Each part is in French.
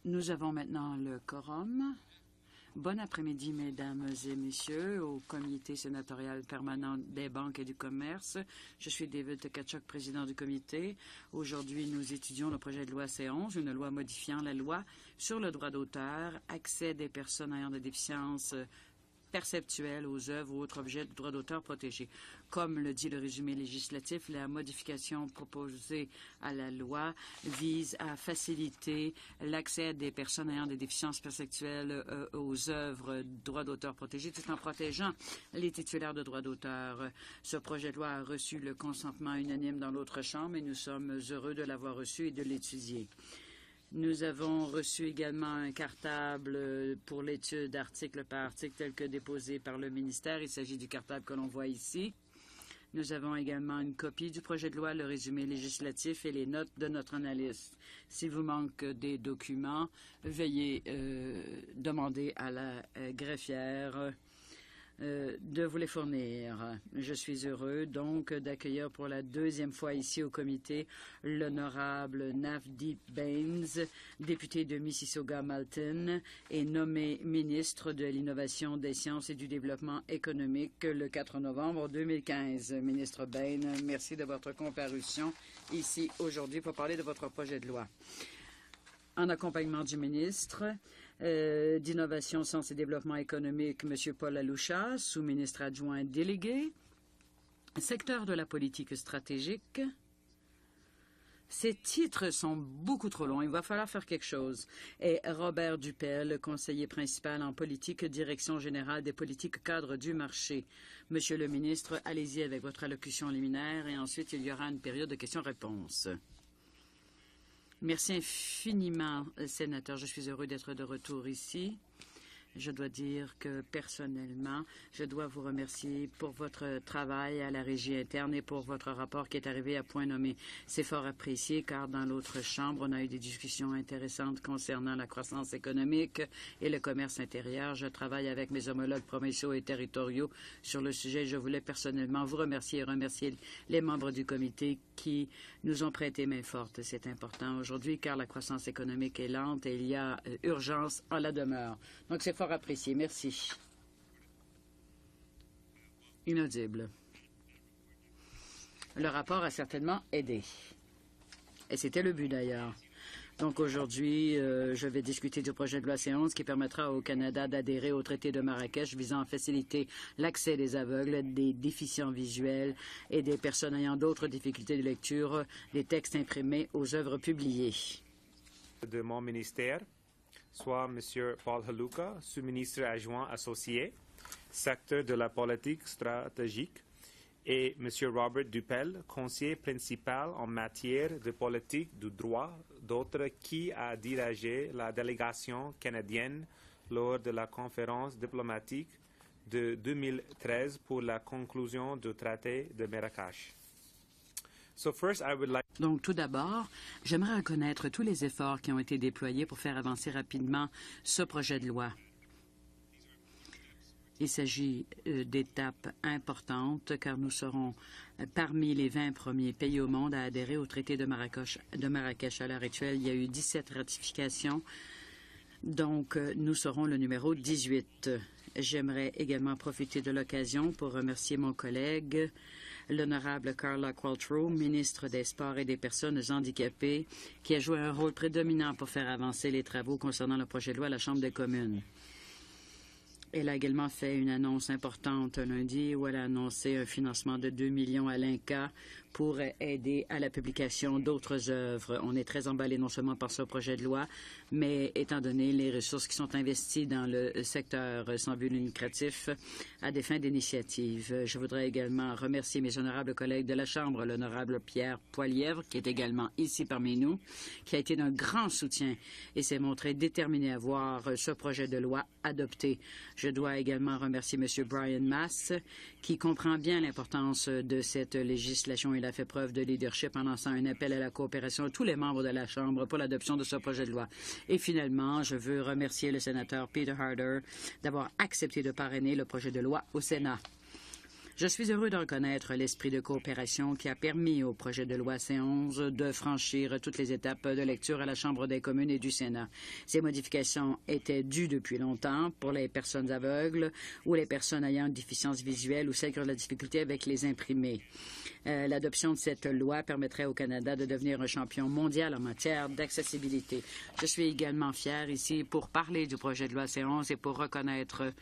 Nous avons maintenant le quorum. Bon après-midi, mesdames et messieurs, au comité sénatorial permanent des banques et du commerce. Je suis David Tkachuk, président du comité. Aujourd'hui, nous étudions le projet de loi C11, une loi modifiant la loi sur le droit d'auteur, accès des personnes ayant des déficiences perceptuelles aux œuvres ou autres objets de droit d'auteur protégés. Comme le dit le résumé législatif, la modification proposée à la loi vise à faciliter l'accès des personnes ayant des déficiences perceptuelles aux œuvres de droit d'auteur protégés tout en protégeant les titulaires de droits d'auteur. Ce projet de loi a reçu le consentement unanime dans l'autre chambre et nous sommes heureux de l'avoir reçu et de l'étudier. Nous avons reçu également un cartable pour l'étude article par article tel que déposé par le ministère. Il s'agit du cartable que l'on voit ici. Nous avons également une copie du projet de loi, le résumé législatif et les notes de notre analyste. S'il vous manque des documents, veuillez demander à la greffière de vous les fournir. Je suis heureux donc d'accueillir pour la deuxième fois ici au comité l'honorable Navdeep Bains, député de Mississauga-Malton et nommé ministre de l'Innovation, des Sciences et du Développement économique le 4 novembre 2015. Ministre Bains, merci de votre comparution ici aujourd'hui pour parler de votre projet de loi. En accompagnement du ministre d'Innovation, Sciences et Développement économique, M. Paul Aloucha, sous-ministre adjoint délégué, secteur de la politique stratégique. Ces titres sont beaucoup trop longs. Il va falloir faire quelque chose. Et Robert Dupel, conseiller principal en politique, direction générale des politiques cadres du marché. Monsieur le ministre, allez-y avec votre allocution liminaire et ensuite il y aura une période de questions-réponses. Merci infiniment, sénateur. Je suis heureux d'être de retour ici. Je dois dire que, personnellement, je dois vous remercier pour votre travail à la Régie interne et pour votre rapport qui est arrivé à point nommé. C'est fort apprécié car dans l'autre chambre, on a eu des discussions intéressantes concernant la croissance économique et le commerce intérieur. Je travaille avec mes homologues provinciaux et territoriaux sur le sujet. Je voulais personnellement vous remercier et remercier les membres du comité qui nous ont prêté main forte. C'est important aujourd'hui car la croissance économique est lente et il y a urgence en la demeure. Donc, c'est fort apprécié. Merci. Inaudible. Le rapport a certainement aidé. Et c'était le but d'ailleurs. Donc aujourd'hui, je vais discuter du projet de loi C11 qui permettra au Canada d'adhérer au traité de Marrakech visant à faciliter l'accès des aveugles, des déficients visuels et des personnes ayant d'autres difficultés de lecture des textes imprimés aux œuvres publiées. De mon ministère, soit M. Paul Aloucha, sous-ministre adjoint associé, secteur de la politique stratégique, et M. Robert Dupel, conseiller principal en matière de politique du droit d'auteur qui a dirigé la délégation canadienne lors de la conférence diplomatique de 2013 pour la conclusion du traité de Marrakech. Donc, tout d'abord, j'aimerais reconnaître tous les efforts qui ont été déployés pour faire avancer rapidement ce projet de loi. Il s'agit d'étapes importantes car nous serons parmi les 20 premiers pays au monde à adhérer au traité de Marrakech. À l'heure actuelle, il y a eu 17 ratifications, donc nous serons le numéro 18. J'aimerais également profiter de l'occasion pour remercier mon collègue, l'honorable Carla Qualtrough, ministre des Sports et des Personnes handicapées, qui a joué un rôle prédominant pour faire avancer les travaux concernant le projet de loi à la Chambre des communes. Elle a également fait une annonce importante lundi où elle a annoncé un financement de 2 millions à l'INCA pour aider à la publication d'autres œuvres. On est très emballé non seulement par ce projet de loi, mais étant donné les ressources qui sont investies dans le secteur sans but lucratif à des fins d'initiative. Je voudrais également remercier mes honorables collègues de la Chambre, l'honorable Pierre Poilievre, qui est également ici parmi nous, qui a été d'un grand soutien et s'est montré déterminé à voir ce projet de loi adopté. Je dois également remercier M. Brian Mass, qui comprend bien l'importance de cette législation. Il a fait preuve de leadership en lançant un appel à la coopération de tous les membres de la Chambre pour l'adoption de ce projet de loi. Et finalement, je veux remercier le sénateur Peter Harder d'avoir accepté de parrainer le projet de loi au Sénat. Je suis heureux de reconnaître l'esprit de coopération qui a permis au projet de loi C11 de franchir toutes les étapes de lecture à la Chambre des communes et du Sénat. Ces modifications étaient dues depuis longtemps pour les personnes aveugles ou les personnes ayant une déficience visuelle ou celles qui ont de la difficulté avec les imprimés. L'adoption de cette loi permettrait au Canada de devenir un champion mondial en matière d'accessibilité. Je suis également fier ici pour parler du projet de loi C11 et pour reconnaître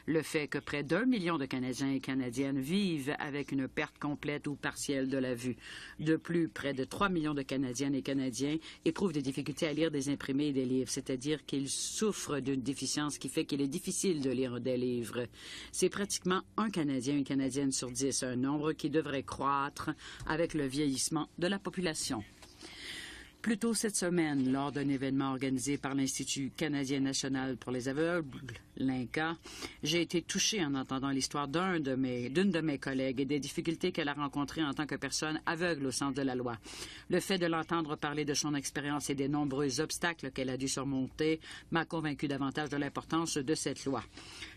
le fait que près d'1 million de Canadiens et Canadiennes vivent avec une perte complète ou partielle de la vue. De plus, près de 3 millions de Canadiennes et Canadiens éprouvent des difficultés à lire des imprimés et des livres, c'est-à-dire qu'ils souffrent d'une déficience qui fait qu'il est difficile de lire des livres. C'est pratiquement un Canadien et une Canadienne sur 10, un nombre qui devrait croître avec le vieillissement de la population. Plus tôt cette semaine, lors d'un événement organisé par l'Institut canadien national pour les aveugles, l'INCA, j'ai été touchée en entendant l'histoire d'une de mes collègues et des difficultés qu'elle a rencontrées en tant que personne aveugle au sens de la loi. Le fait de l'entendre parler de son expérience et des nombreux obstacles qu'elle a dû surmonter m'a convaincue davantage de l'importance de cette loi.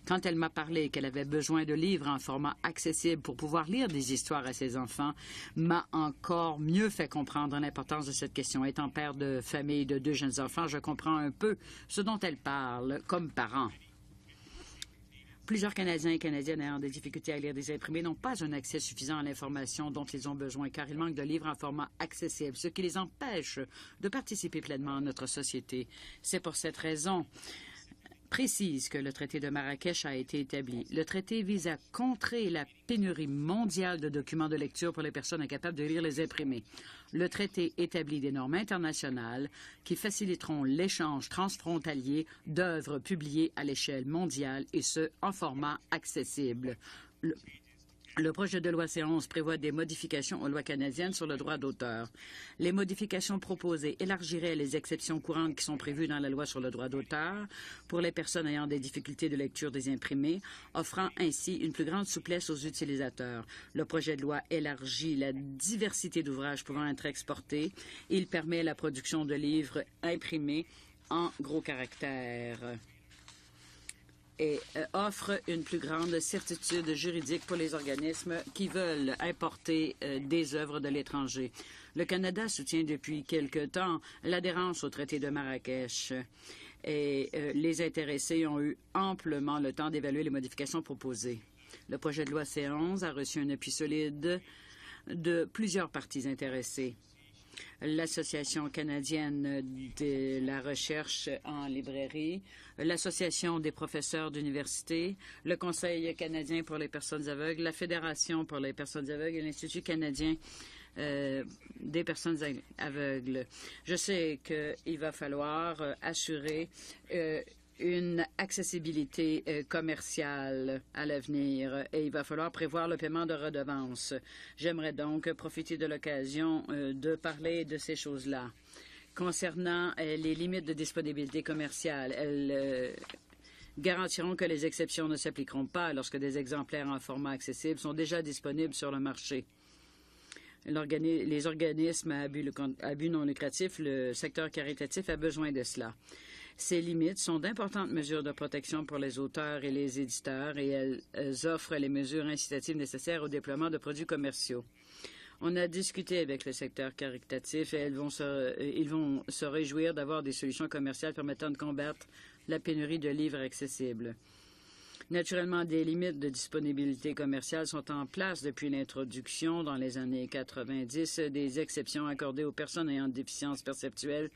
Quand elle m'a parlé qu'elle avait besoin de livres en format accessible pour pouvoir lire des histoires à ses enfants, m'a encore mieux fait comprendre l'importance de cette question. Étant père de famille de 2 jeunes enfants, je comprends un peu ce dont elle parle comme parent. Plusieurs Canadiens et Canadiennes ayant des difficultés à lire des imprimés n'ont pas un accès suffisant à l'information dont ils ont besoin car ils manquent de livres en format accessible, ce qui les empêche de participer pleinement à notre société. C'est pour cette raison précise que le traité de Marrakech a été établi. Le traité vise à contrer la pénurie mondiale de documents de lecture pour les personnes incapables de lire les imprimés. Le traité établit des normes internationales qui faciliteront l'échange transfrontalier d'œuvres publiées à l'échelle mondiale et ce, en format accessible. Le projet de loi C11 prévoit des modifications aux lois canadiennes sur le droit d'auteur. Les modifications proposées élargiraient les exceptions courantes qui sont prévues dans la loi sur le droit d'auteur pour les personnes ayant des difficultés de lecture des imprimés, offrant ainsi une plus grande souplesse aux utilisateurs. Le projet de loi élargit la diversité d'ouvrages pouvant être exportés. Il permet la production de livres imprimés en gros caractères et offre une plus grande certitude juridique pour les organismes qui veulent importer des œuvres de l'étranger. Le Canada soutient depuis quelque temps l'adhérence au traité de Marrakech et les intéressés ont eu amplement le temps d'évaluer les modifications proposées. Le projet de loi C11 a reçu un appui solide de plusieurs parties intéressées. L'Association canadienne de la recherche en librairie, l'Association des professeurs d'université, le Conseil canadien pour les personnes aveugles, la Fédération pour les personnes aveugles et l'Institut canadien des personnes aveugles. Je sais qu'il va falloir assurer une accessibilité commerciale à l'avenir et il va falloir prévoir le paiement de redevances. J'aimerais donc profiter de l'occasion de parler de ces choses-là. Concernant les limites de disponibilité commerciale, elles garantiront que les exceptions ne s'appliqueront pas lorsque des exemplaires en format accessible sont déjà disponibles sur le marché. Les organismes à but non lucratif, le secteur caritatif a besoin de cela. Ces limites sont d'importantes mesures de protection pour les auteurs et les éditeurs et elles offrent les mesures incitatives nécessaires au déploiement de produits commerciaux. On a discuté avec le secteur caritatif et ils vont se réjouir d'avoir des solutions commerciales permettant de combattre la pénurie de livres accessibles. Naturellement, des limites de disponibilité commerciale sont en place depuis l'introduction, dans les années 90, des exceptions accordées aux personnes ayant une déficience perceptuelle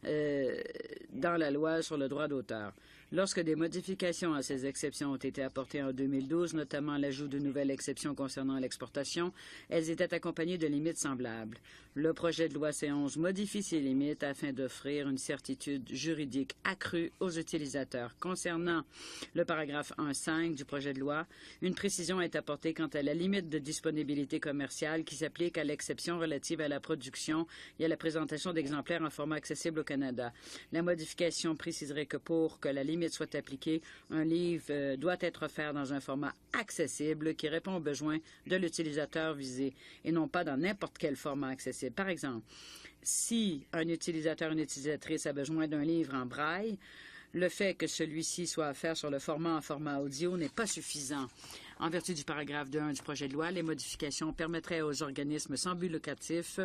dans la loi sur le droit d'auteur. Lorsque des modifications à ces exceptions ont été apportées en 2012, notamment l'ajout de nouvelles exceptions concernant l'exportation, elles étaient accompagnées de limites semblables. Le projet de loi C11 modifie ces limites afin d'offrir une certitude juridique accrue aux utilisateurs. Concernant le paragraphe 1.5 du projet de loi, une précision est apportée quant à la limite de disponibilité commerciale qui s'applique à l'exception relative à la production et à la présentation d'exemplaires en format accessible au Canada. La modification préciserait que pour que la limite soit appliquée, un livre doit être offert dans un format accessible qui répond aux besoins de l'utilisateur visé et non pas dans n'importe quel format accessible. Par exemple, si un utilisateur ou une utilisatrice a besoin d'un livre en braille, Le fait que celui-ci soit à faire sur le format en format audio n'est pas suffisant. En vertu du paragraphe 2.1 du projet de loi, les modifications permettraient aux organismes sans but lucratif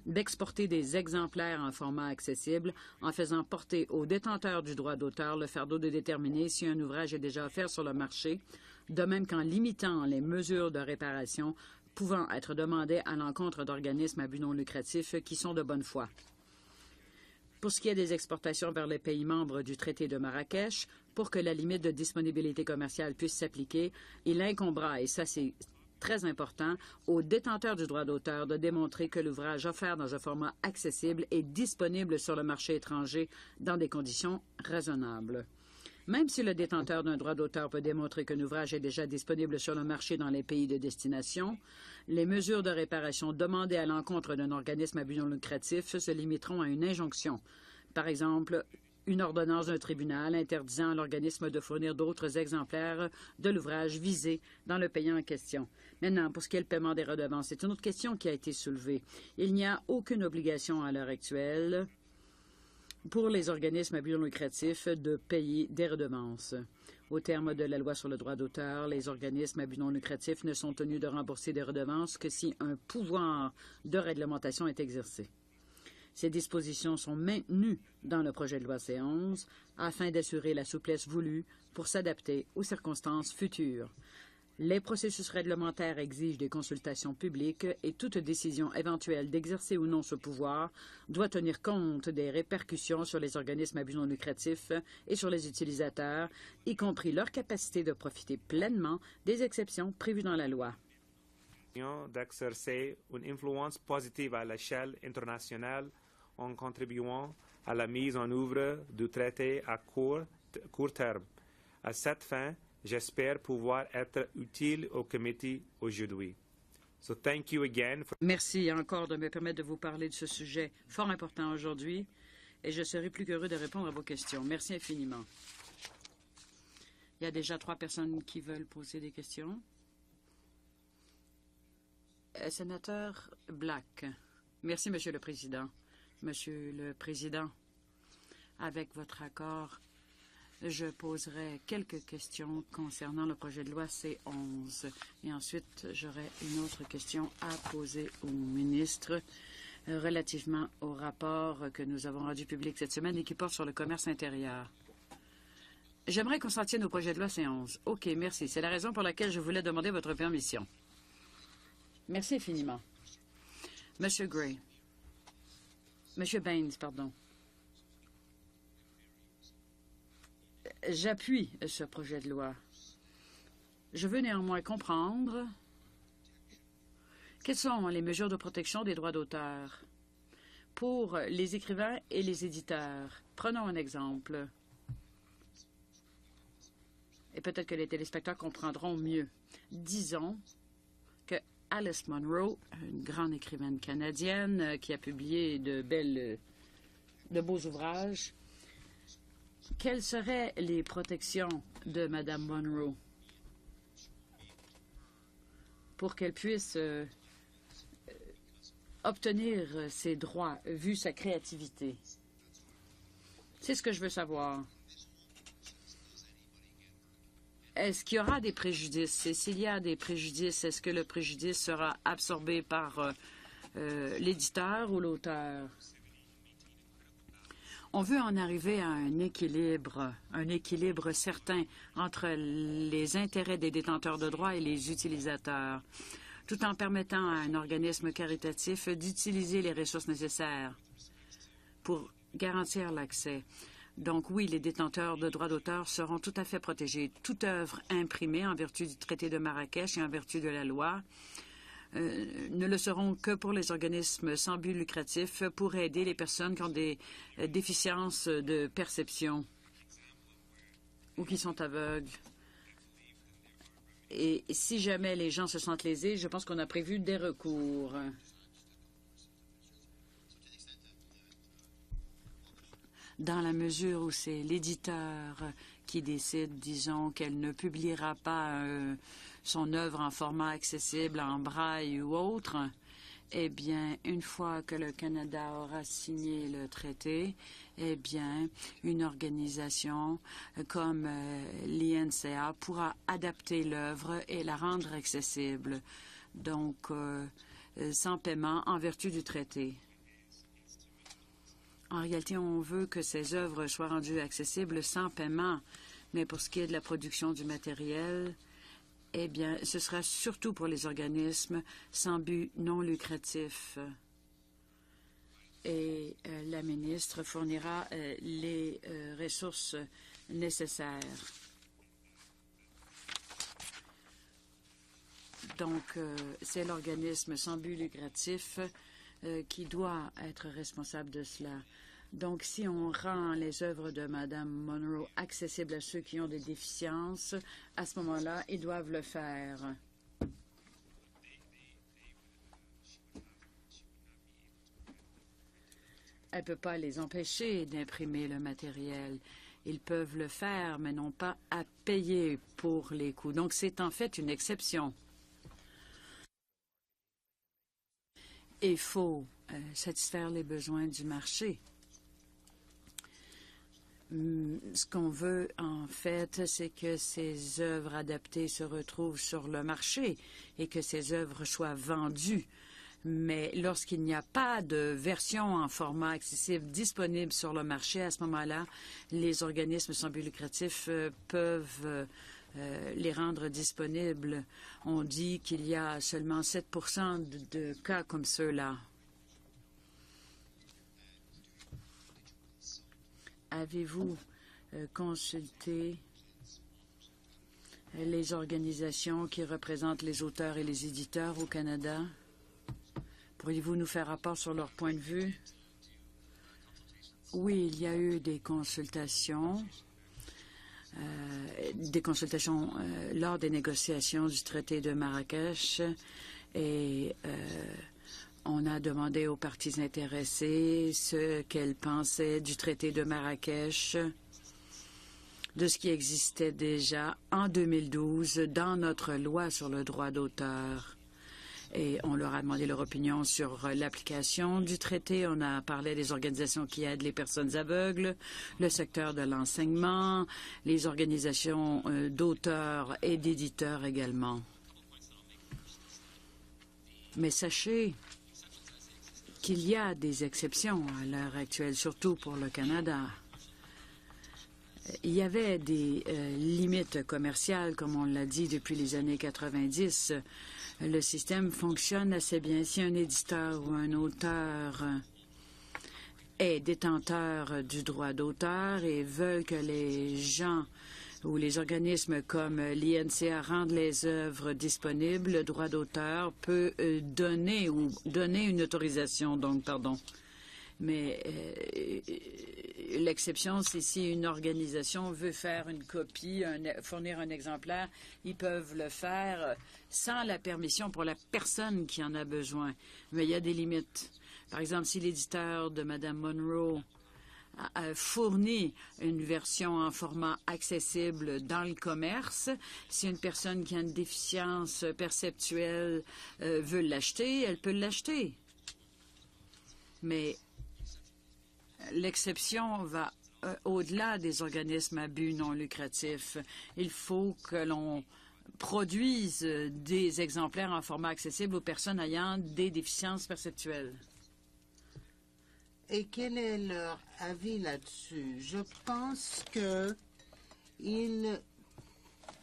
d'exporter des exemplaires en format accessible en faisant porter aux détenteurs du droit d'auteur le fardeau de déterminer si un ouvrage est déjà offert sur le marché, de même qu'en limitant les mesures de réparation pouvant être demandées à l'encontre d'organismes à but non lucratif qui sont de bonne foi. Pour ce qui est des exportations vers les pays membres du traité de Marrakech, pour que la limite de disponibilité commerciale puisse s'appliquer, il incombera, et ça c'est très important, aux détenteurs du droit d'auteur de démontrer que l'ouvrage offert dans un format accessible est disponible sur le marché étranger dans des conditions raisonnables. Même si le détenteur d'un droit d'auteur peut démontrer qu'un ouvrage est déjà disponible sur le marché dans les pays de destination, les mesures de réparation demandées à l'encontre d'un organisme à but non lucratif se limiteront à une injonction. Par exemple, une ordonnance d'un tribunal interdisant à l'organisme de fournir d'autres exemplaires de l'ouvrage visé dans le pays en question. Maintenant, pour ce qui est le paiement des redevances, c'est une autre question qui a été soulevée. Il n'y a aucune obligation à l'heure actuelle pour les organismes à but non lucratif de payer des redevances. Au terme de la loi sur le droit d'auteur, les organismes à but non lucratif ne sont tenus de rembourser des redevances que si un pouvoir de réglementation est exercé. Ces dispositions sont maintenues dans le projet de loi C11 afin d'assurer la souplesse voulue pour s'adapter aux circonstances futures. Les processus réglementaires exigent des consultations publiques et toute décision éventuelle d'exercer ou non ce pouvoir doit tenir compte des répercussions sur les organismes à but non lucratif et sur les utilisateurs, y compris leur capacité de profiter pleinement des exceptions prévues dans la loi. D'exercer une influence positive à l'échelle internationale en contribuant à la mise en œuvre du traité à court terme. À cette fin, j'espère pouvoir être utile au comité aujourd'hui. So thank you again for... Merci encore de me permettre de vous parler de ce sujet fort important aujourd'hui et je serai plus qu'heureux de répondre à vos questions. Merci infiniment. Il y a déjà 3 personnes qui veulent poser des questions. Sénateur Black. Merci, Monsieur le Président. Monsieur le Président, avec votre accord, je poserai quelques questions concernant le projet de loi C11. Et ensuite, j'aurai une autre question à poser au ministre relativement au rapport que nous avons rendu public cette semaine et qui porte sur le commerce intérieur. J'aimerais qu'on s'en tienne au projet de loi C11. OK, merci. C'est la raison pour laquelle je voulais demander votre permission. Merci infiniment. Monsieur Gray. Monsieur Baines, pardon. J'appuie ce projet de loi. Je veux néanmoins comprendre quelles sont les mesures de protection des droits d'auteur pour les écrivains et les éditeurs. Prenons un exemple. Et peut-être que les téléspectateurs comprendront mieux. Disons que Alice Munro, une grande écrivaine canadienne qui a publié de beaux ouvrages, quelles seraient les protections de Mme Munro pour qu'elle puisse obtenir ses droits, vu sa créativité? C'est ce que je veux savoir. Est-ce qu'il y aura des préjudices? Et s'il y a des préjudices, est-ce que le préjudice sera absorbé par l'éditeur ou l'auteur? On veut en arriver à un équilibre certain entre les intérêts des détenteurs de droits et les utilisateurs, tout en permettant à un organisme caritatif d'utiliser les ressources nécessaires pour garantir l'accès. Donc oui, les détenteurs de droits d'auteur seront tout à fait protégés. Toute œuvre imprimée en vertu du traité de Marrakech et en vertu de la loi ne le seront que pour les organismes sans but lucratif pour aider les personnes qui ont des déficiences de perception ou qui sont aveugles. Et si jamais les gens se sentent lésés, je pense qu'on a prévu des recours. Dans la mesure où c'est l'éditeur qui décide, disons, qu'elle ne publiera pas son œuvre en format accessible, en braille ou autre, Eh bien, une fois que le Canada aura signé le traité, eh bien, une organisation comme l'INCA pourra adapter l'œuvre et la rendre accessible, donc sans paiement en vertu du traité. En réalité, on veut que ces œuvres soient rendues accessibles sans paiement, mais pour ce qui est de la production du matériel, eh bien, ce sera surtout pour les organismes sans but non lucratif. Et la ministre fournira les ressources nécessaires. Donc, c'est l'organisme sans but lucratif qui doit être responsable de cela. Donc, si on rend les œuvres de Mme Monroe accessibles à ceux qui ont des déficiences, à ce moment-là, ils doivent le faire. Elle ne peut pas les empêcher d'imprimer le matériel. Ils peuvent le faire, mais n'ont pas à payer pour les coûts. Donc, c'est en fait une exception. Il faut satisfaire les besoins du marché. Ce qu'on veut, en fait, c'est que ces œuvres adaptées se retrouvent sur le marché et que ces œuvres soient vendues. Mais lorsqu'il n'y a pas de version en format accessible disponible sur le marché, à ce moment-là, les organismes sans but lucratif peuvent les rendre disponibles. On dit qu'il y a seulement 7% de cas comme ceux-là. Avez-vous consulté les organisations qui représentent les auteurs et les éditeurs au Canada? Pourriez-vous nous faire rapport sur leur point de vue? Oui, il y a eu des consultations lors des négociations du traité de Marrakech et on a demandé aux parties intéressées ce qu'elles pensaient du traité de Marrakech, de ce qui existait déjà en 2012 dans notre loi sur le droit d'auteur. Et on leur a demandé leur opinion sur l'application du traité. On a parlé des organisations qui aident les personnes aveugles, le secteur de l'enseignement, les organisations d'auteurs et d'éditeurs également. Mais sachez qu'il y a des exceptions à l'heure actuelle, surtout pour le Canada. Il y avait des limites commerciales, comme on l'a dit depuis les années 90. Le système fonctionne assez bien. Si un éditeur ou un auteur est détenteur du droit d'auteur et veulent que les gens ou les organismes comme l'INCA rendent les œuvres disponibles, le droit d'auteur peut donner une autorisation, Mais l'exception, c'est si une organisation veut faire une copie, fournir un exemplaire, ils peuvent le faire sans la permission pour la personne qui en a besoin. Mais il y a des limites. Par exemple, si l'éditeur de Mme Monroe a fourni une version en format accessible dans le commerce, si une personne qui a une déficience perceptuelle veut l'acheter, elle peut l'acheter. Mais l'exception va au-delà des organismes à but non lucratif. Il faut que l'on produise des exemplaires en format accessible aux personnes ayant des déficiences perceptuelles. Et quel est leur avis là-dessus? Je pense qu'ils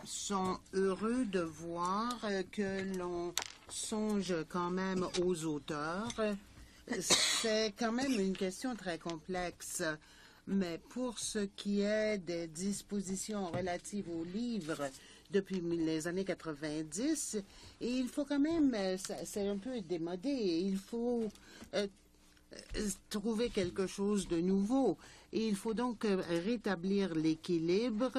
sont heureux de voir que l'on songe quand même aux auteurs. C'est quand même une question très complexe, mais pour ce qui est des dispositions relatives aux livres depuis les années 90, il faut quand même, c'est un peu démodé, il faut trouver quelque chose de nouveau. Et il faut donc rétablir l'équilibre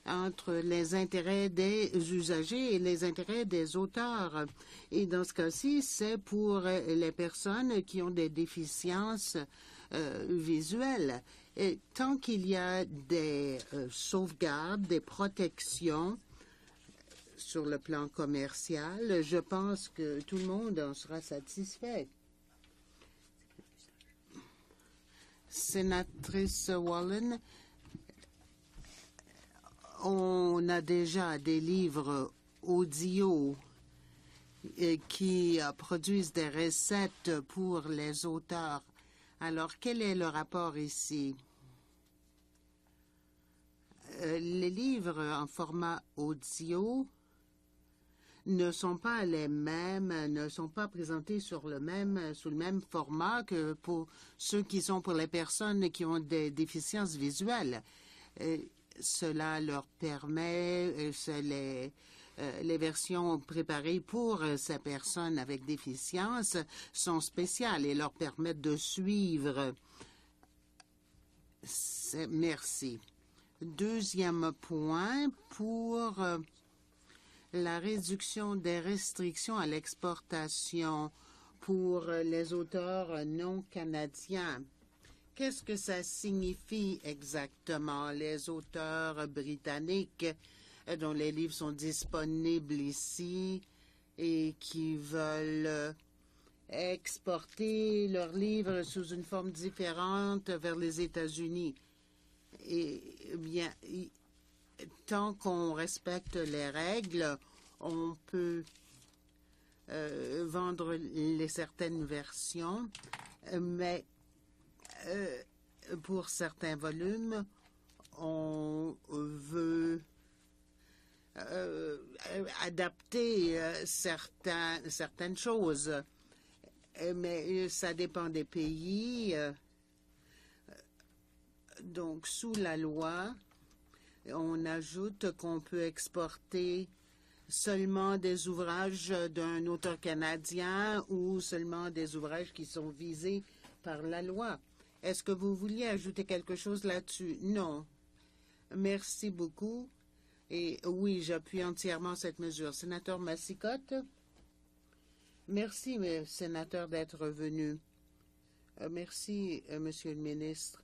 entre les intérêts des usagers et les intérêts des auteurs. Et dans ce cas-ci, c'est pour les personnes qui ont des déficiences visuelles. Et tant qu'il y a des sauvegardes, des protections, sur le plan commercial, je pense que tout le monde en sera satisfait. Sénatrice Wallen, on a déjà des livres audio qui produisent des recettes pour les auteurs. Alors, quel est le rapport ici? Les livres en format audio ne sont pas les mêmes, ne sont pas présentés sous le même format que pour ceux qui sont pour les personnes qui ont des déficiences visuelles. Cela leur permet, les versions préparées pour ces personnes avec déficience sont spéciales et leur permettent de suivre. Merci. Deuxième point, pour la réduction des restrictions à l'exportation pour les auteurs non canadiens. Qu'est-ce que ça signifie exactement? Les auteurs britanniques dont les livres sont disponibles ici et qui veulent exporter leurs livres sous une forme différente vers les États-Unis. Et bien, tant qu'on respecte les règles, on peut vendre certaines versions, mais pour certains volumes, on veut adapter certaines choses. Mais ça dépend des pays. Donc, sous la loi, on ajoute qu'on peut exporter seulement des ouvrages d'un auteur canadien ou seulement des ouvrages qui sont visés par la loi. Est-ce que vous vouliez ajouter quelque chose là-dessus? Non. Merci beaucoup. Et oui, j'appuie entièrement cette mesure. Sénateur Massicotte? Merci, sénateur, d'être venu. Merci, Monsieur le ministre.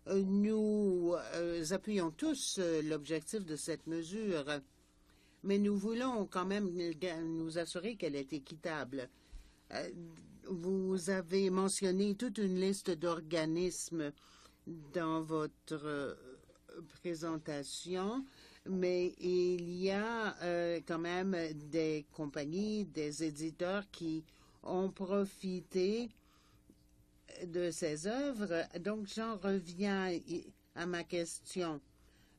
Nous appuyons tous l'objectif de cette mesure, mais nous voulons quand même nous assurer qu'elle est équitable. Vous avez mentionné toute une liste d'organismes dans votre présentation, mais il y a quand même des compagnies, des éditeurs qui ont profité de ces œuvres. Donc, j'en reviens à ma question.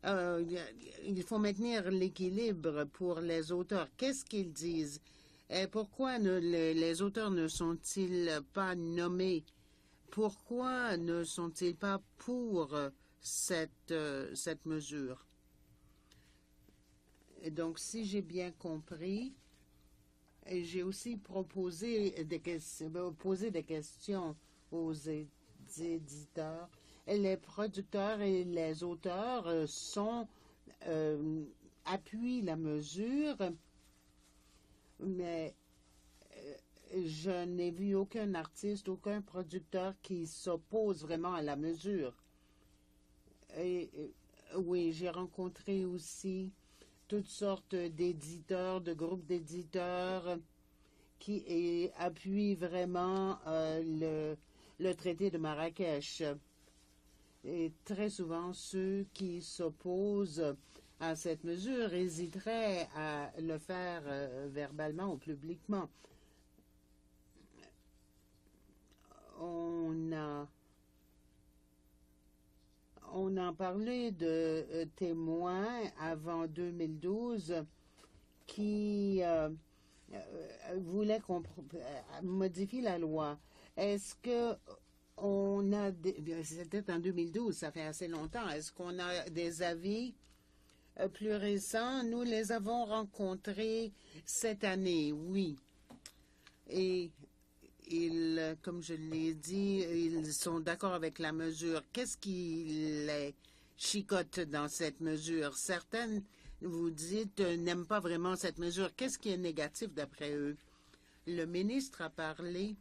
Il faut maintenir l'équilibre pour les auteurs. Qu'est-ce qu'ils disent? Et pourquoi les auteurs ne sont-ils pas nommés? Pourquoi ne sont-ils pas pour cette mesure? Et donc, si j'ai bien compris, j'ai aussi posé des questions aux éditeurs. Les producteurs et les auteurs appuient la mesure, mais je n'ai vu aucun artiste, aucun producteur qui s'oppose vraiment à la mesure. Et oui, j'ai rencontré aussi toutes sortes d'éditeurs, de groupes d'éditeurs qui appuient vraiment le traité de Marrakech. Et très souvent, ceux qui s'opposent à cette mesure hésiteraient à le faire verbalement ou publiquement. On a parlé de témoins avant 2012 qui voulaient qu'on modifie la loi. Est-ce que c'était en 2012, ça fait assez longtemps. Est-ce qu'on a des avis plus récents? Nous les avons rencontrés cette année, oui. Et comme je l'ai dit, ils sont d'accord avec la mesure. Qu'est-ce qui les chicote dans cette mesure? Certaines, vous dites, n'aiment pas vraiment cette mesure. Qu'est-ce qui est négatif d'après eux? Le ministre a parlé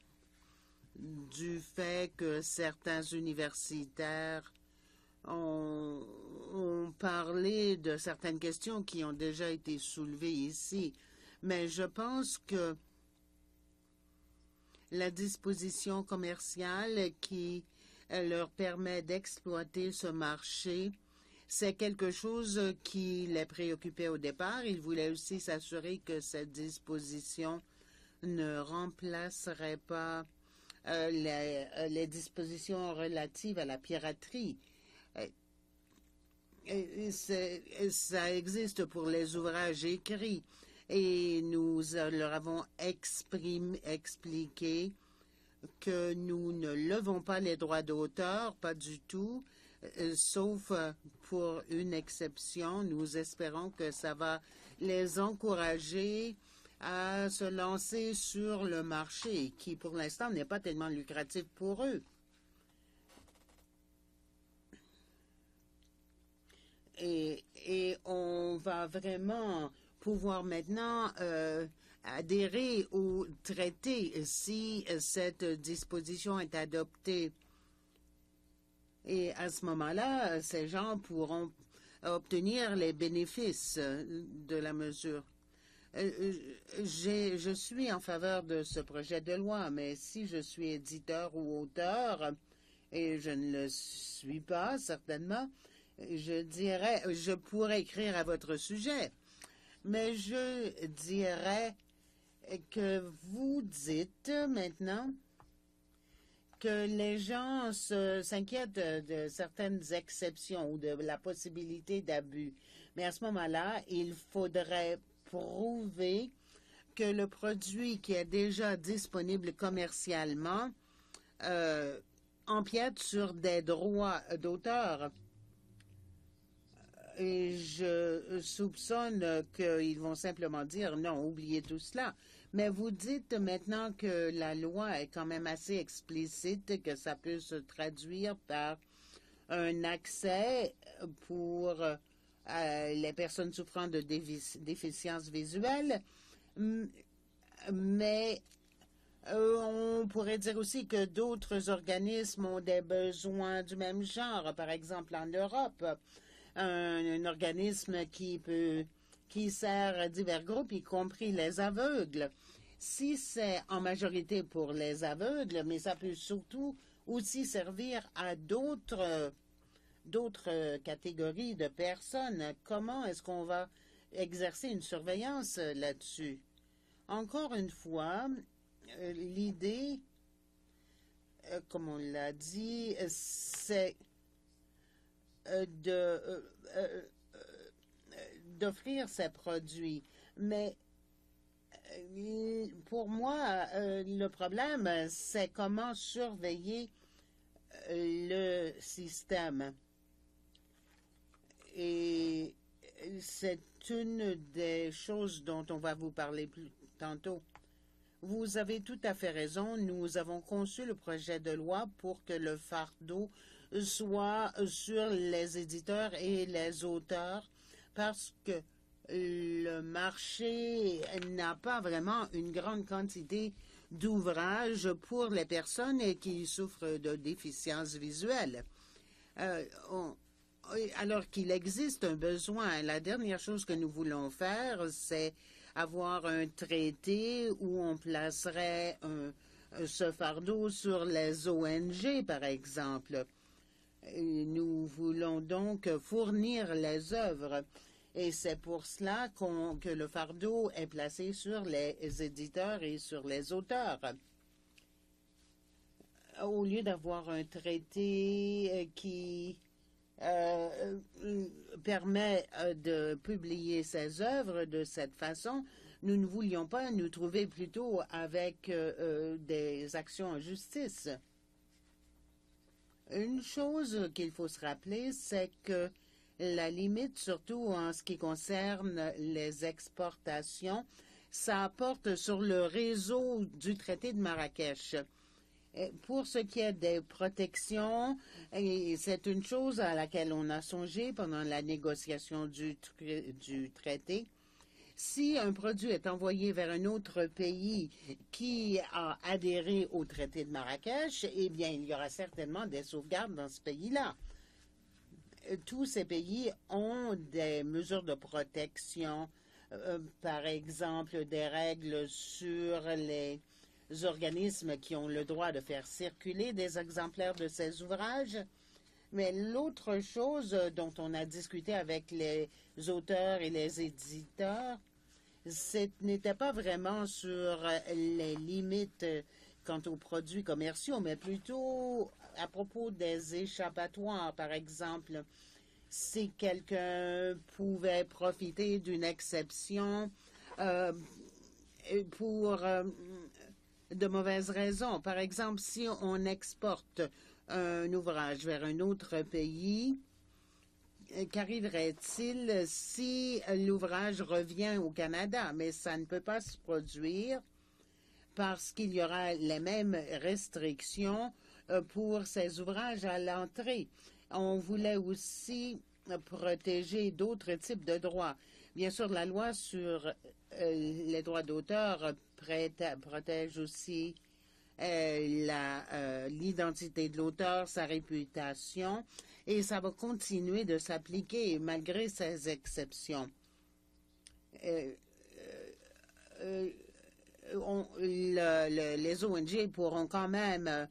du fait que certains universitaires ont parler de certaines questions qui ont déjà été soulevées ici, mais je pense que la disposition commerciale qui leur permet d'exploiter ce marché, c'est quelque chose qui les préoccupait au départ. Ils voulaient aussi s'assurer que cette disposition ne remplacerait pas les dispositions relatives à la piraterie. Ça existe pour les ouvrages écrits et nous leur avons expliqué que nous ne levons pas les droits d'auteur, pas du tout, sauf pour une exception. Nous espérons que ça va les encourager à se lancer sur le marché, qui pour l'instant n'est pas tellement lucratif pour eux. Et on va vraiment pouvoir maintenant adhérer au traité si cette disposition est adoptée. Et à ce moment-là, ces gens pourront obtenir les bénéfices de la mesure. Je suis en faveur de ce projet de loi, mais si je suis éditeur ou auteur, et je ne le suis pas certainement, je pourrais écrire à votre sujet, mais je dirais que vous dites maintenant que les gens s'inquiètent de certaines exceptions ou de la possibilité d'abus. Mais à ce moment-là, il faudrait prouver que le produit qui est déjà disponible commercialement empiète sur des droits d'auteur. Et je soupçonne qu'ils vont simplement dire non, oubliez tout cela. Mais vous dites maintenant que la loi est quand même assez explicite, que ça peut se traduire par un accès pour les personnes souffrant de déficience visuelle. Mais on pourrait dire aussi que d'autres organismes ont des besoins du même genre. Par exemple, en Europe, un organisme qui sert divers groupes, y compris les aveugles. Si c'est en majorité pour les aveugles, mais ça peut surtout aussi servir à d'autres catégories de personnes, comment est-ce qu'on va exercer une surveillance là-dessus? Encore une fois, l'idée, comme on l'a dit, c'est d'offrir ces produits. Mais pour moi, le problème, c'est comment surveiller le système. Et c'est une des choses dont on va vous parler plus tantôt. Vous avez tout à fait raison. Nous avons conçu le projet de loi pour que le fardeau soit sur les éditeurs et les auteurs, parce que le marché n'a pas vraiment une grande quantité d'ouvrages pour les personnes qui souffrent de déficience visuelle. Alors qu'il existe un besoin, la dernière chose que nous voulons faire, c'est avoir un traité où on placerait ce fardeau sur les ONG, par exemple. Nous voulons donc fournir les œuvres. Et c'est pour cela que le fardeau est placé sur les éditeurs et sur les auteurs. Au lieu d'avoir un traité qui permet de publier ces œuvres de cette façon, nous ne voulions pas nous trouver plutôt avec des actions en justice. Une chose qu'il faut se rappeler, c'est que la limite, surtout en ce qui concerne les exportations, ça porte sur le réseau du traité de Marrakech. Pour ce qui est des protections, c'est une chose à laquelle on a songé pendant la négociation du traité. Si un produit est envoyé vers un autre pays qui a adhéré au traité de Marrakech, eh bien, il y aura certainement des sauvegardes dans ce pays-là. tous ces pays ont des mesures de protection, par exemple des règles sur les organismes qui ont le droit de faire circuler des exemplaires de ces ouvrages. Mais l'autre chose dont on a discuté avec les auteurs et les éditeurs, ce n'était pas vraiment sur les limites quant aux produits commerciaux, mais plutôt à propos des échappatoires, par exemple. Si quelqu'un pouvait profiter d'une exception pour de mauvaises raisons. Par exemple, si on exporte un ouvrage vers un autre pays, qu'arriverait-il si l'ouvrage revient au Canada? Mais ça ne peut pas se produire parce qu'il y aura les mêmes restrictions pour ces ouvrages à l'entrée. On voulait aussi protéger d'autres types de droits. Bien sûr, la loi sur les droits d'auteur protège aussi l'identité de l'auteur, sa réputation, et ça va continuer de s'appliquer malgré ces exceptions. Les ONG pourront quand même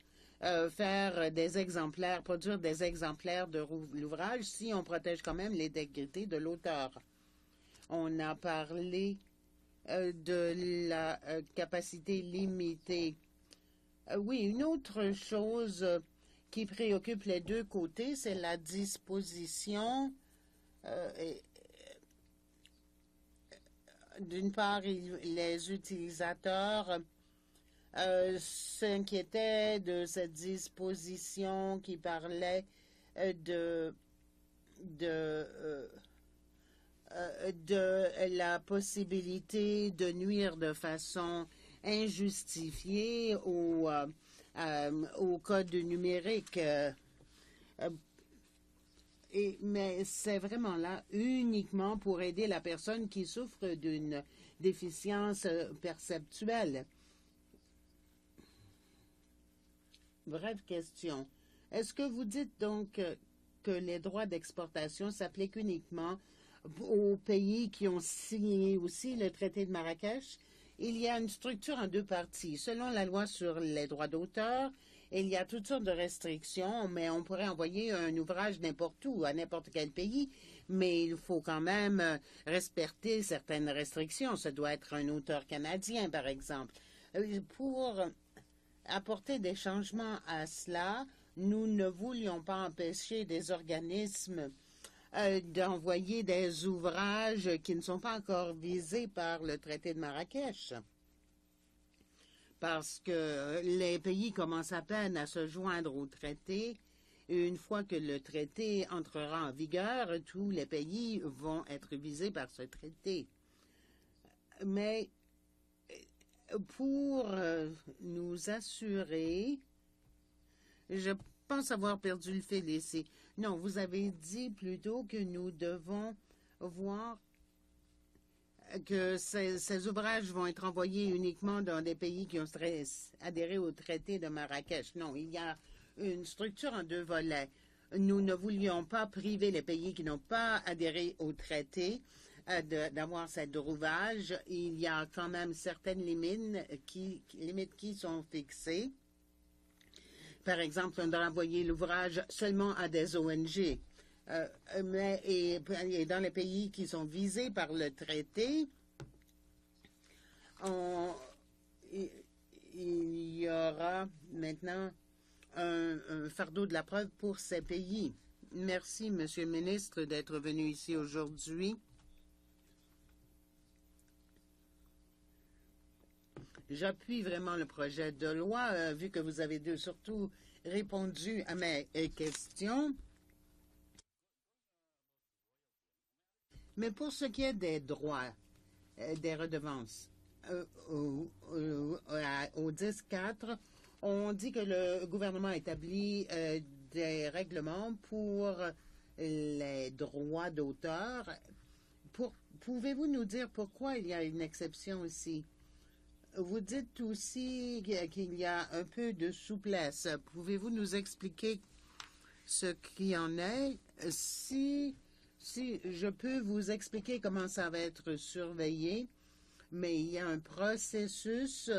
faire des exemplaires, produire des exemplaires de l'ouvrage si on protège quand même l'intégrité de l'auteur. On a parlé de la capacité limitée. Oui, une autre chose qui préoccupe les deux côtés, c'est la disposition. D'une part, les utilisateurs s'inquiétaient de cette disposition qui parlait de la possibilité de nuire de façon injustifiée au code numérique. Mais c'est vraiment là uniquement pour aider la personne qui souffre d'une déficience perceptuelle. Bref question. Est-ce que vous dites donc que les droits d'exportation s'appliquent uniquement aux pays qui ont signé aussi le traité de Marrakech? Il y a une structure en deux parties. Selon la loi sur les droits d'auteur, il y a toutes sortes de restrictions, mais on pourrait envoyer un ouvrage n'importe où, à n'importe quel pays, mais il faut quand même respecter certaines restrictions. Ce doit être un auteur canadien, par exemple. Pour apporter des changements à cela, nous ne voulions pas empêcher des organismes d'envoyer des ouvrages qui ne sont pas encore visés par le traité de Marrakech. Parce que les pays commencent à peine à se joindre au traité. Une fois que le traité entrera en vigueur, tous les pays vont être visés par ce traité. Mais pour nous assurer, je pense avoir perdu le fil ici. Non, vous avez dit plutôt que nous devons voir que ces ouvrages vont être envoyés uniquement dans des pays qui ont adhéré au traité de Marrakech. Non, il y a une structure en deux volets. Nous ne voulions pas priver les pays qui n'ont pas adhéré au traité d'avoir cet ouvrage. Il y a quand même certaines limites qui sont fixées. Par exemple, on doit envoyer l'ouvrage seulement à des ONG. Et dans les pays qui sont visés par le traité, il y aura maintenant un fardeau de la preuve pour ces pays. Merci, Monsieur le ministre, d'être venu ici aujourd'hui. J'appuie vraiment le projet de loi, vu que vous avez surtout répondu à mes questions. Mais pour ce qui est des droits, des redevances, au 10.4, on dit que le gouvernement établit des règlements pour les droits d'auteur. Pouvez-vous nous dire pourquoi il y a une exception ici? Vous dites aussi qu'il y a un peu de souplesse. Pouvez-vous nous expliquer ce qui en est, si je peux vous expliquer comment ça va être surveillé, mais il y a un processus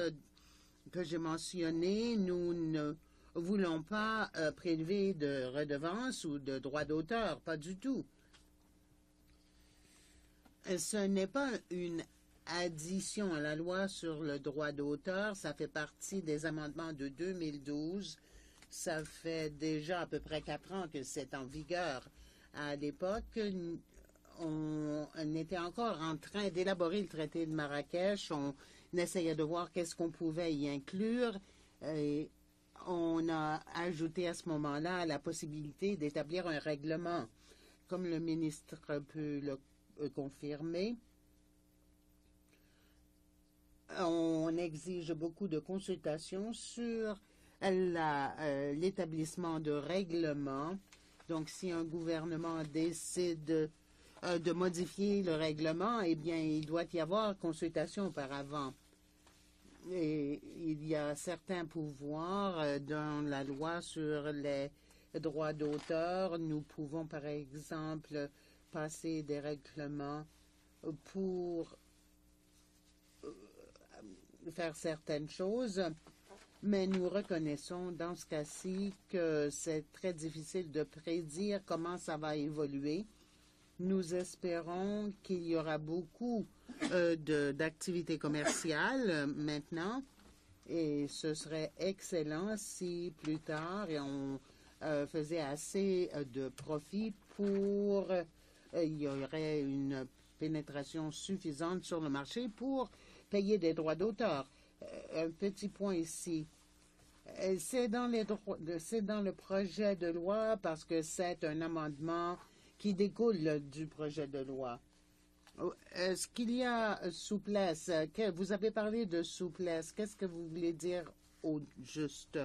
que j'ai mentionné. Nous ne voulons pas prélever de redevances ou de droits d'auteur, pas du tout. Ce n'est pas une addition à la loi sur le droit d'auteur, ça fait partie des amendements de 2012. Ça fait déjà à peu près 4 ans que c'est en vigueur. À l'époque, on était encore en train d'élaborer le traité de Marrakech. On essayait de voir qu'est-ce qu'on pouvait y inclure. Et on a ajouté à ce moment-là la possibilité d'établir un règlement. Comme le ministre peut le confirmer, on exige beaucoup de consultations sur l'établissement de règlements. Donc, si un gouvernement décide de modifier le règlement, eh bien, il doit y avoir consultation auparavant. Et il y a certains pouvoirs dans la loi sur les droits d'auteur. Nous pouvons, par exemple, passer des règlements pour faire certaines choses, mais nous reconnaissons dans ce cas-ci que c'est très difficile de prédire comment ça va évoluer. Nous espérons qu'il y aura beaucoup d'activités commerciales maintenant, et ce serait excellent si plus tard on faisait assez de profit pour il y aurait une pénétration suffisante sur le marché pour payer des droits d'auteur. Un petit point ici. C'est dans le projet de loi parce que c'est un amendement qui découle du projet de loi. Est-ce qu'il y a souplesse? Vous avez parlé de souplesse. Qu'est-ce que vous voulez dire au juste?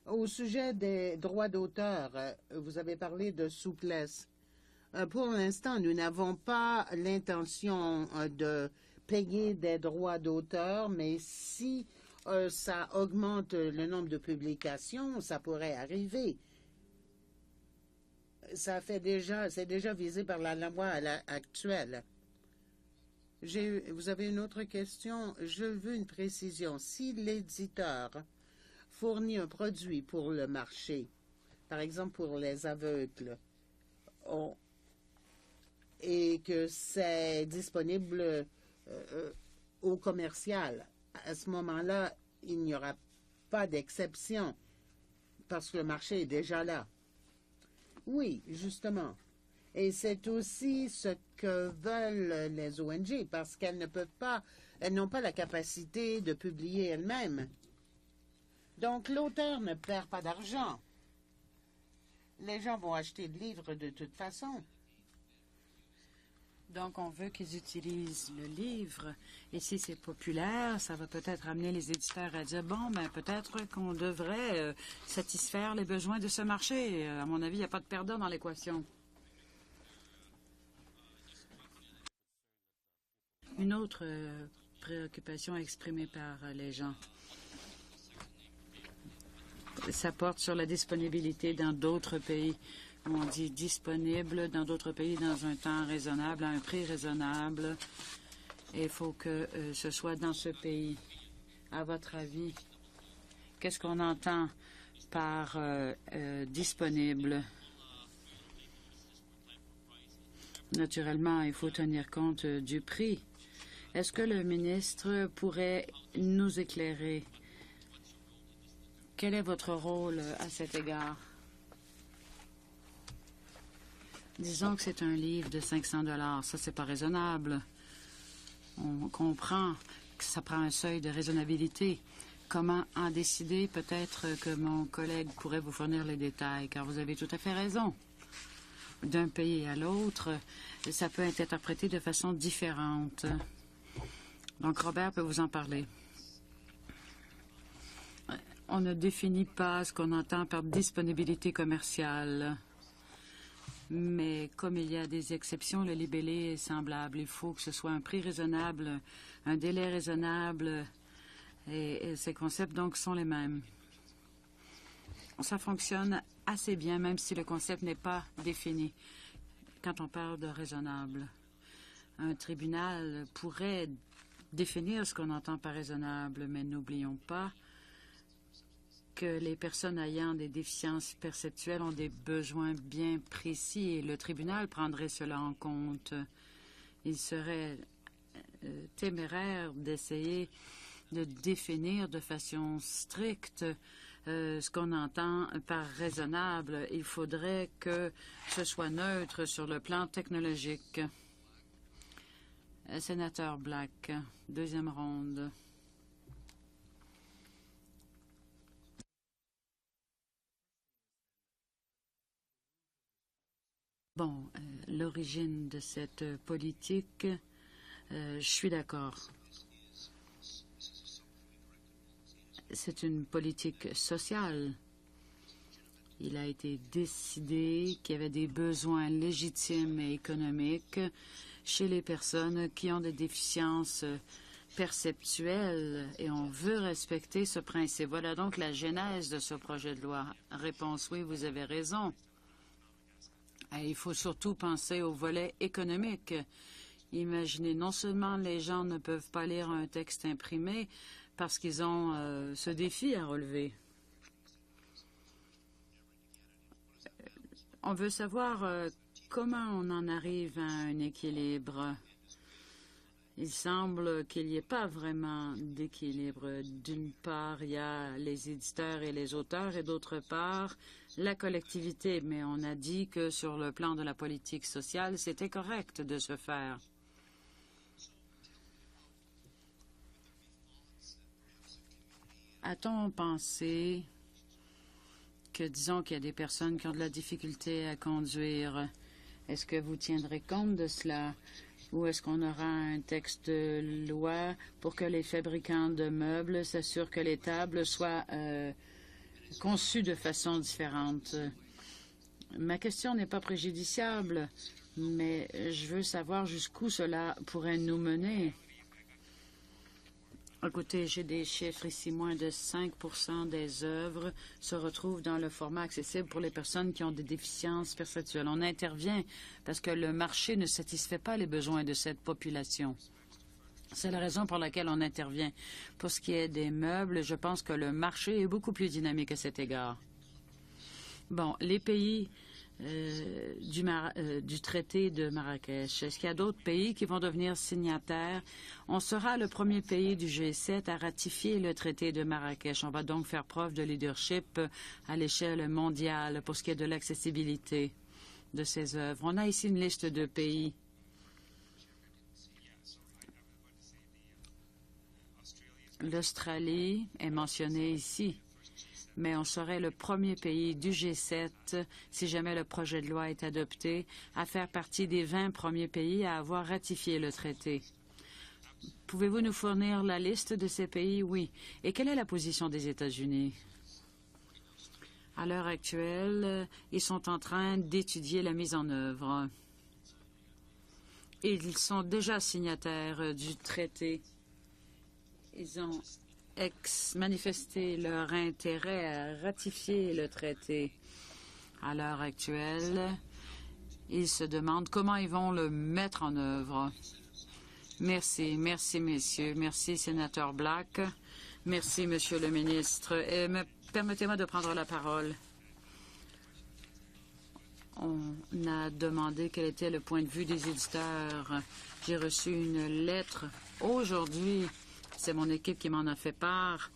Au sujet des droits d'auteur, vous avez parlé de souplesse. Pour l'instant, nous n'avons pas l'intention de payer des droits d'auteur, mais si ça augmente le nombre de publications, ça pourrait arriver. C'est déjà visé par la loi actuelle. Vous avez une autre question? Je veux une précision. Si l'éditeur fournit un produit pour le marché, par exemple pour les aveugles, et que c'est disponible au commercial, à ce moment-là, il n'y aura pas d'exception parce que le marché est déjà là. Oui, justement. Et c'est aussi ce que veulent les ONG parce qu'elles n'ont pas la capacité de publier elles-mêmes. Donc, l'auteur ne perd pas d'argent. Les gens vont acheter le livre de toute façon. Donc, on veut qu'ils utilisent le livre. Et si c'est populaire, ça va peut-être amener les éditeurs à dire, bon, ben peut-être qu'on devrait satisfaire les besoins de ce marché. À mon avis, il n'y a pas de perdant dans l'équation. Une autre préoccupation exprimée par les gens. Ça porte sur la disponibilité dans d'autres pays. On dit disponible dans d'autres pays dans un temps raisonnable, à un prix raisonnable. Et il faut que ce soit dans ce pays. À votre avis, qu'est-ce qu'on entend par disponible? Naturellement, il faut tenir compte du prix. Est-ce que le ministre pourrait nous éclairer? Quel est votre rôle à cet égard? Disons que c'est un livre de 500 $. Ça, c'est pas raisonnable. On comprend que ça prend un seuil de raisonnabilité. Comment en décider? Peut-être que mon collègue pourrait vous fournir les détails, car vous avez tout à fait raison. D'un pays à l'autre, ça peut être interprété de façon différente. Donc, Robert peut vous en parler. On ne définit pas ce qu'on entend par disponibilité commerciale. Mais comme il y a des exceptions, le libellé est semblable. Il faut que ce soit un prix raisonnable, un délai raisonnable Et ces concepts, donc, sont les mêmes. Ça fonctionne assez bien, même si le concept n'est pas défini. Quand on parle de raisonnable, un tribunal pourrait définir ce qu'on entend par raisonnable, mais n'oublions pas que les personnes ayant des déficiences perceptuelles ont des besoins bien précis et le tribunal prendrait cela en compte. Il serait téméraire d'essayer de définir de façon stricte ce qu'on entend par raisonnable. Il faudrait que ce soit neutre sur le plan technologique. Sénateur Black, deuxième ronde. Bon, l'origine de cette politique, je suis d'accord. C'est une politique sociale. Il a été décidé qu'il y avait des besoins légitimes et économiques chez les personnes qui ont des déficiences perceptuelles et on veut respecter ce principe. Voilà donc la genèse de ce projet de loi. Réponse oui, vous avez raison. Et il faut surtout penser au volet économique. Imaginez, non seulement les gens ne peuvent pas lire un texte imprimé parce qu'ils ont ce défi à relever. On veut savoir comment on en arrive à un équilibre. Il semble qu'il n'y ait pas vraiment d'équilibre. D'une part, il y a les éditeurs et les auteurs, et d'autre part, la collectivité. Mais on a dit que sur le plan de la politique sociale, c'était correct de se faire. A-t-on pensé que, disons qu'il y a des personnes qui ont de la difficulté à conduire, est-ce que vous tiendrez compte de cela? Ou est-ce qu'on aura un texte de loi pour que les fabricants de meubles s'assurent que les tables soient conçues de façon différente? Ma question n'est pas préjudiciable, mais je veux savoir jusqu'où cela pourrait nous mener. Écoutez, j'ai des chiffres ici. Moins de 5% des œuvres se retrouvent dans le format accessible pour les personnes qui ont des déficiences perceptuelles. On intervient parce que le marché ne satisfait pas les besoins de cette population. C'est la raison pour laquelle on intervient. Pour ce qui est des meubles, je pense que le marché est beaucoup plus dynamique à cet égard. Bon, les pays du traité de Marrakech. Est-ce qu'il y a d'autres pays qui vont devenir signataires? On sera le premier pays du G7 à ratifier le traité de Marrakech. On va donc faire preuve de leadership à l'échelle mondiale pour ce qui est de l'accessibilité de ces œuvres. On a ici une liste de pays. L'Australie est mentionnée ici. Mais on serait le premier pays du G7, si jamais le projet de loi est adopté, à faire partie des 20 premiers pays à avoir ratifié le traité. Pouvez-vous nous fournir la liste de ces pays? Oui. Et quelle est la position des États-Unis? À l'heure actuelle, ils sont en train d'étudier la mise en œuvre. Ils sont déjà signataires du traité. Ils ont manifester leur intérêt à ratifier le traité. À l'heure actuelle, ils se demandent comment ils vont le mettre en œuvre. Merci, merci, messieurs. Merci, sénateur Black. Merci, monsieur le ministre. Permettez-moi de prendre la parole. On a demandé quel était le point de vue des éditeurs. J'ai reçu une lettre aujourd'hui. C'est mon équipe qui m'en a fait part.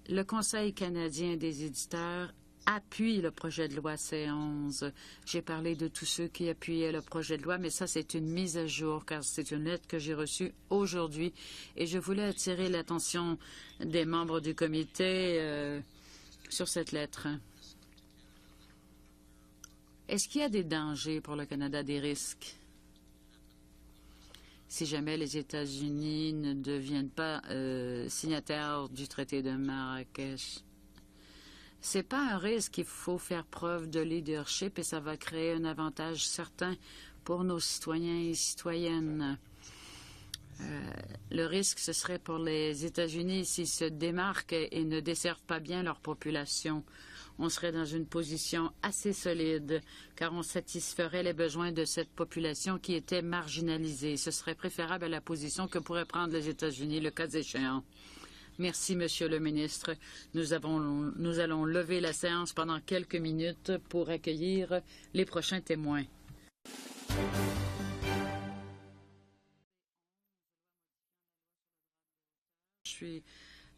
Le Conseil canadien des éditeurs appuie le projet de loi C11. J'ai parlé de tous ceux qui appuyaient le projet de loi, mais ça, c'est une mise à jour, car c'est une lettre que j'ai reçue aujourd'hui. Et je voulais attirer l'attention des membres du comité sur cette lettre. Est-ce qu'il y a des dangers pour le Canada, des risques? Si jamais les États-Unis ne deviennent pas signataires du traité de Marrakech. C'est pas un risque, il faut faire preuve de leadership et ça va créer un avantage certain pour nos citoyens et citoyennes. Le risque, ce serait pour les États-Unis s'ils se démarquent et ne desservent pas bien leur population. On serait dans une position assez solide, car on satisferait les besoins de cette population qui était marginalisée. Ce serait préférable à la position que pourraient prendre les États-Unis, le cas échéant. Merci, Monsieur le ministre. Nous allons lever la séance pendant quelques minutes pour accueillir les prochains témoins.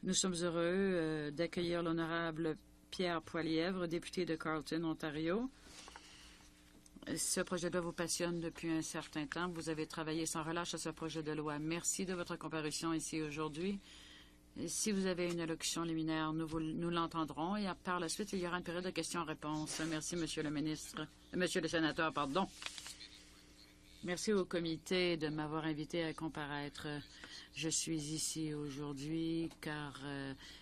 Nous sommes heureux d'accueillir l'honorable Pierre Poilièvre, député de Carleton, Ontario. Ce projet de loi vous passionne depuis un certain temps. Vous avez travaillé sans relâche à ce projet de loi. Merci de votre comparution ici aujourd'hui. Si vous avez une allocution liminaire, nous l'entendrons et par la suite, il y aura une période de questions-réponses. Merci, Monsieur le ministre. Monsieur le sénateur, pardon. Merci au comité de m'avoir invité à comparaître. Je suis ici aujourd'hui car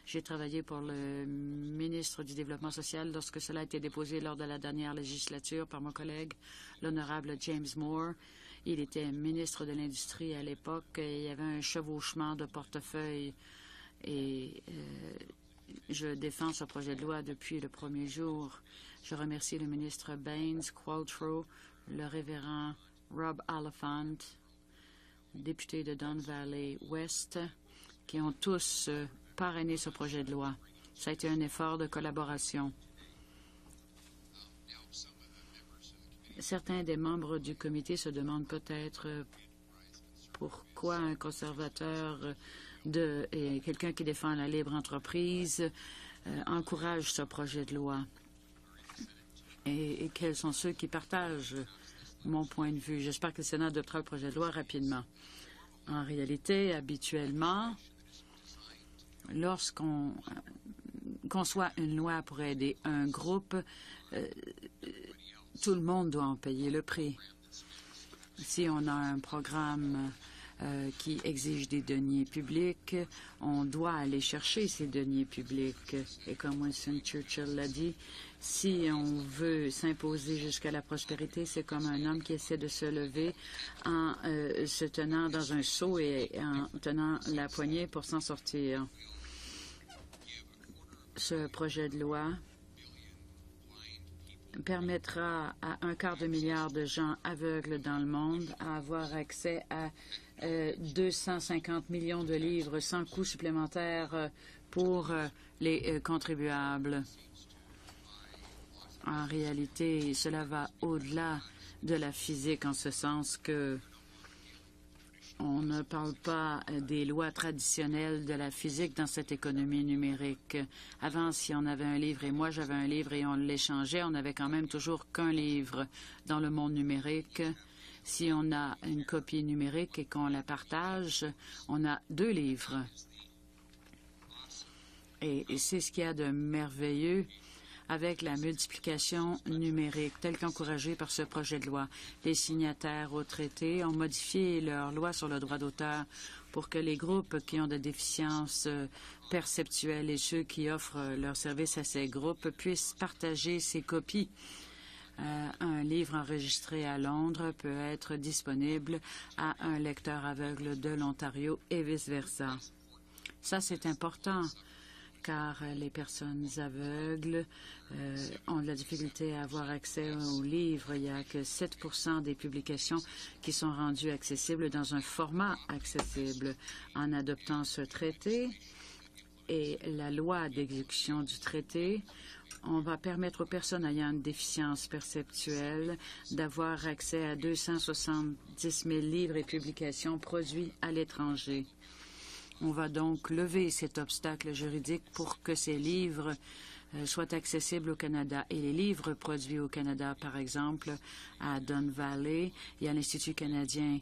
j'ai travaillé pour le ministre du Développement social lorsque cela a été déposé lors de la dernière législature par mon collègue, l'honorable James Moore. Il était ministre de l'Industrie à l'époque et il y avait un chevauchement de portefeuille et je défends ce projet de loi depuis le premier jour. Je remercie le ministre Baines, Qualtrough, le révérend Rob Oliphant, député de Don Valley West, qui ont tous parrainé ce projet de loi. Ça a été un effort de collaboration. Certains des membres du comité se demandent peut-être pourquoi un conservateur et quelqu'un qui défend la libre entreprise encourage ce projet de loi et quels sont ceux qui partagent mon point de vue. J'espère que le Sénat adoptera le projet de loi rapidement. En réalité, habituellement, lorsqu'on conçoit une loi pour aider un groupe, tout le monde doit en payer le prix. Si on a un programme qui exige des deniers publics, on doit aller chercher ces deniers publics. Et comme Winston Churchill l'a dit, si on veut s'imposer jusqu'à la prospérité, c'est comme un homme qui essaie de se lever en se tenant dans un seau et en tenant la poignée pour s'en sortir. Ce projet de loi permettra à 1/4 de milliard de gens aveugles dans le monde à avoir accès à 250 millions de livres sans coût supplémentaire pour les contribuables. En réalité, cela va au-delà de la physique en ce sens que on ne parle pas des lois traditionnelles de la physique dans cette économie numérique. Avant, si on avait un livre et moi j'avais un livre et on l'échangeait, on n'avait quand même toujours qu'un livre. Dans le monde numérique, si on a une copie numérique et qu'on la partage, on a 2 livres. Et c'est ce qu'il y a de merveilleux avec la multiplication numérique, telle qu'encouragée par ce projet de loi. Les signataires au traité ont modifié leur loi sur le droit d'auteur pour que les groupes qui ont des déficiences perceptuelles et ceux qui offrent leurs services à ces groupes puissent partager ces copies. Un livre enregistré à Londres peut être disponible à un lecteur aveugle de l'Ontario et vice-versa. Ça, c'est important, car les personnes aveugles ont de la difficulté à avoir accès aux livres. Il n'y a que 7% des publications qui sont rendues accessibles dans un format accessible. En adoptant ce traité et la loi d'exécution du traité, on va permettre aux personnes ayant une déficience perceptuelle d'avoir accès à 270 000 livres et publications produits à l'étranger. On va donc lever cet obstacle juridique pour que ces livres soient accessibles au Canada. Et les livres produits au Canada, par exemple, à Don Valley, il y a l'Institut canadien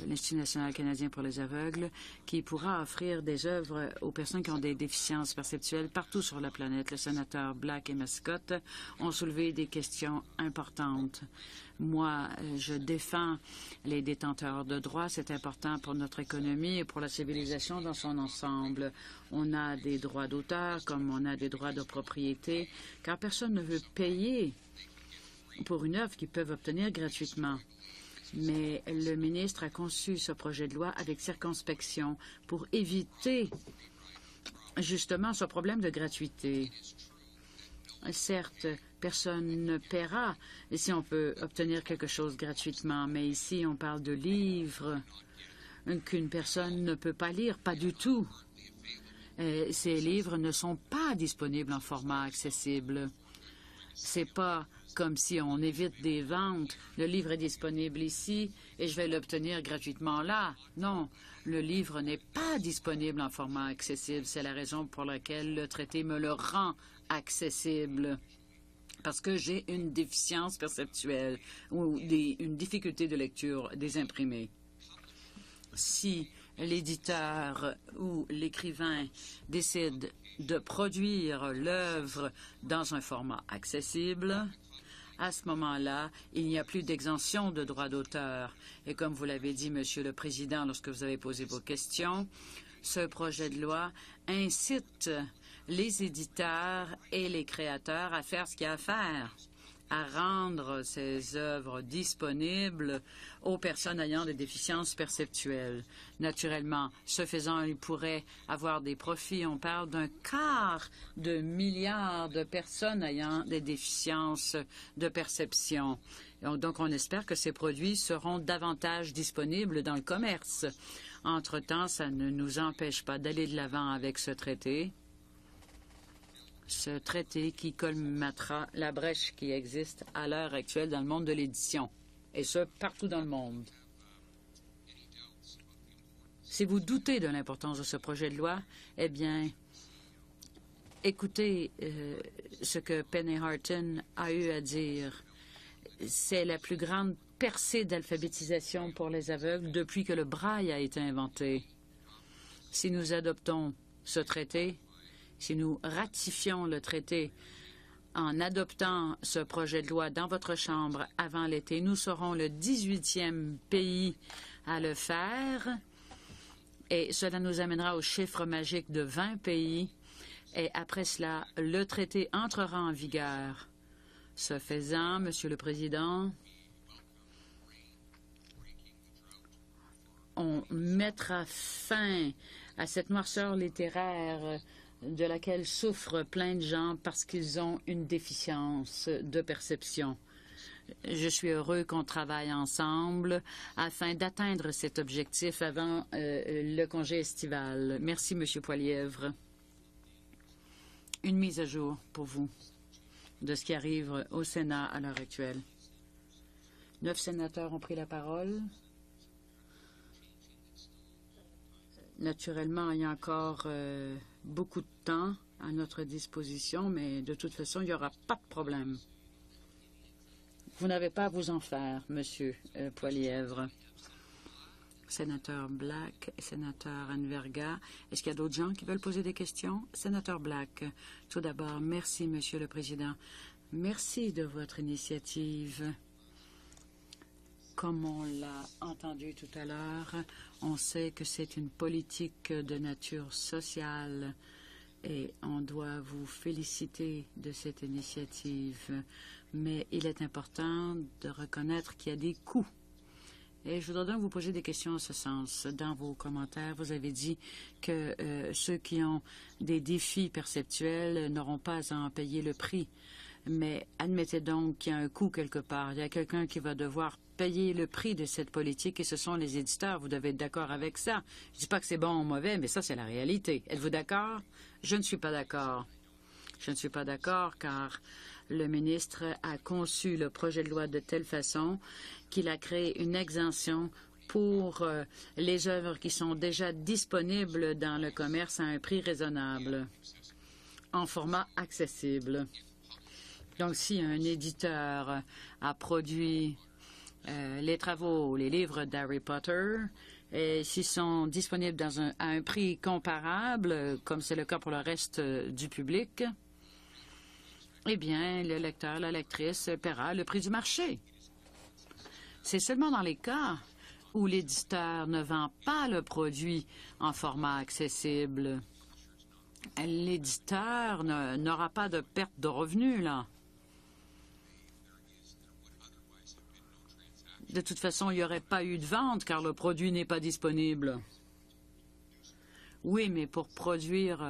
l'Institut national canadien pour les aveugles, qui pourra offrir des œuvres aux personnes qui ont des déficiences perceptuelles partout sur la planète. Le sénateur Black et Mascott ont soulevé des questions importantes. Moi, je défends les détenteurs de droits. C'est important pour notre économie et pour la civilisation dans son ensemble. On a des droits d'auteur comme on a des droits de propriété, car personne ne veut payer pour une œuvre qu'ils peuvent obtenir gratuitement. Mais le ministre a conçu ce projet de loi avec circonspection pour éviter justement ce problème de gratuité. Certes, personne ne paiera si on peut obtenir quelque chose gratuitement, mais ici, on parle de livres qu'une personne ne peut pas lire, pas du tout. Ces livres ne sont pas disponibles en format accessible. C'est pas comme si on évite des ventes. Le livre est disponible ici et je vais l'obtenir gratuitement là. Non, le livre n'est pas disponible en format accessible. C'est la raison pour laquelle le traité me le rend accessible. Parce que j'ai une déficience perceptuelle ou une difficulté de lecture des imprimés. Si l'éditeur ou l'écrivain décide de produire l'œuvre dans un format accessible, à ce moment-là, il n'y a plus d'exemption de droit d'auteur. Et comme vous l'avez dit, Monsieur le Président, lorsque vous avez posé vos questions, ce projet de loi incite les éditeurs et les créateurs à faire ce qu'il y a à faire, à rendre ces œuvres disponibles aux personnes ayant des déficiences perceptuelles. Naturellement, ce faisant, ils pourraient avoir des profits. On parle d'un quart de milliard de personnes ayant des déficiences de perception. Donc, on espère que ces produits seront davantage disponibles dans le commerce. Entre-temps, ça ne nous empêche pas d'aller de l'avant avec ce traité qui colmatera la brèche qui existe à l'heure actuelle dans le monde de l'édition, et ce, partout dans le monde. Si vous doutez de l'importance de ce projet de loi, eh bien, écoutez ce que Penny Harton a eu à dire. C'est la plus grande percée d'alphabétisation pour les aveugles depuis que le braille a été inventé. Si nous adoptons ce traité, si nous ratifions le traité en adoptant ce projet de loi dans votre Chambre avant l'été, nous serons le 18e pays à le faire et cela nous amènera au chiffre magique de 20 pays et après cela, le traité entrera en vigueur. Ce faisant, Monsieur le Président, on mettra fin à cette noirceur littéraire de laquelle souffrent plein de gens parce qu'ils ont une déficience de perception. Je suis heureux qu'on travaille ensemble afin d'atteindre cet objectif avant le congé estival. Merci, M. Poilièvre. Une mise à jour pour vous de ce qui arrive au Sénat à l'heure actuelle. 9 sénateurs ont pris la parole. Naturellement, il y a encore beaucoup de temps à notre disposition, mais de toute façon, il n'y aura pas de problème. Vous n'avez pas à vous en faire, Monsieur Poilièvre. Sénateur Black, sénateur Anverga. Est-ce qu'il y a d'autres gens qui veulent poser des questions? Sénateur Black, tout d'abord, merci, Monsieur le Président. Merci de votre initiative. Comme on l'a entendu tout à l'heure, on sait que c'est une politique de nature sociale et on doit vous féliciter de cette initiative. Mais il est important de reconnaître qu'il y a des coûts. Et je voudrais donc vous poser des questions en ce sens. Dans vos commentaires, vous avez dit que ceux qui ont des défis perceptuels n'auront pas à en payer le prix. Mais admettez donc qu'il y a un coût quelque part. Il y a quelqu'un qui va devoir payer le prix de cette politique et ce sont les éditeurs. Vous devez être d'accord avec ça. Je ne dis pas que c'est bon ou mauvais, mais ça, c'est la réalité. Êtes-vous d'accord? Je ne suis pas d'accord. Je ne suis pas d'accord car le ministre a conçu le projet de loi de telle façon qu'il a créé une exemption pour les œuvres qui sont déjà disponibles dans le commerce à un prix raisonnable, en format accessible. Donc, si un éditeur a produit les travaux, les livres d'Harry Potter, et s'ils sont disponibles à un prix comparable, comme c'est le cas pour le reste du public, eh bien, le lecteur, la lectrice paiera le prix du marché. C'est seulement dans les cas où l'éditeur ne vend pas le produit en format accessible. L'éditeur n'aura pas de perte de revenus, là. De toute façon, il n'y aurait pas eu de vente car le produit n'est pas disponible. Oui, mais pour produire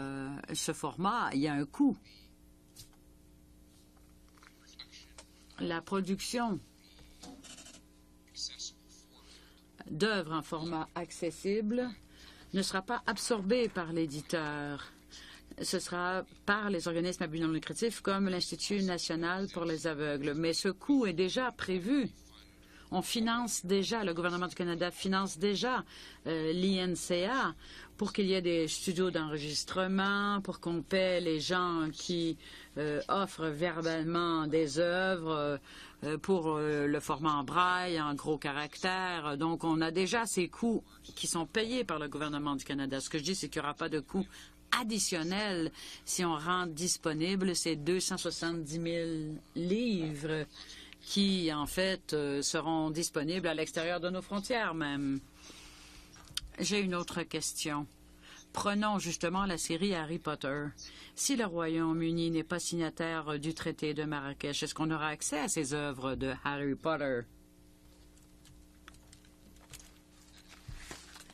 ce format, il y a un coût. La production d'œuvres en format accessible ne sera pas absorbée par l'éditeur. Ce sera par les organismes à but non lucratif comme l'Institut national pour les aveugles. Mais ce coût est déjà prévu. On finance déjà, le gouvernement du Canada finance déjà l'INCA pour qu'il y ait des studios d'enregistrement, pour qu'on paie les gens qui offrent verbalement des œuvres pour le format en braille, en gros caractères. Donc, on a déjà ces coûts qui sont payés par le gouvernement du Canada. Ce que je dis, c'est qu'il n'y aura pas de coûts additionnels si on rend disponible ces 270 000 livres qui, en fait, seront disponibles à l'extérieur de nos frontières même. J'ai une autre question. Prenons justement la série Harry Potter. Si le Royaume-Uni n'est pas signataire du traité de Marrakech, est-ce qu'on aura accès à ces œuvres de Harry Potter?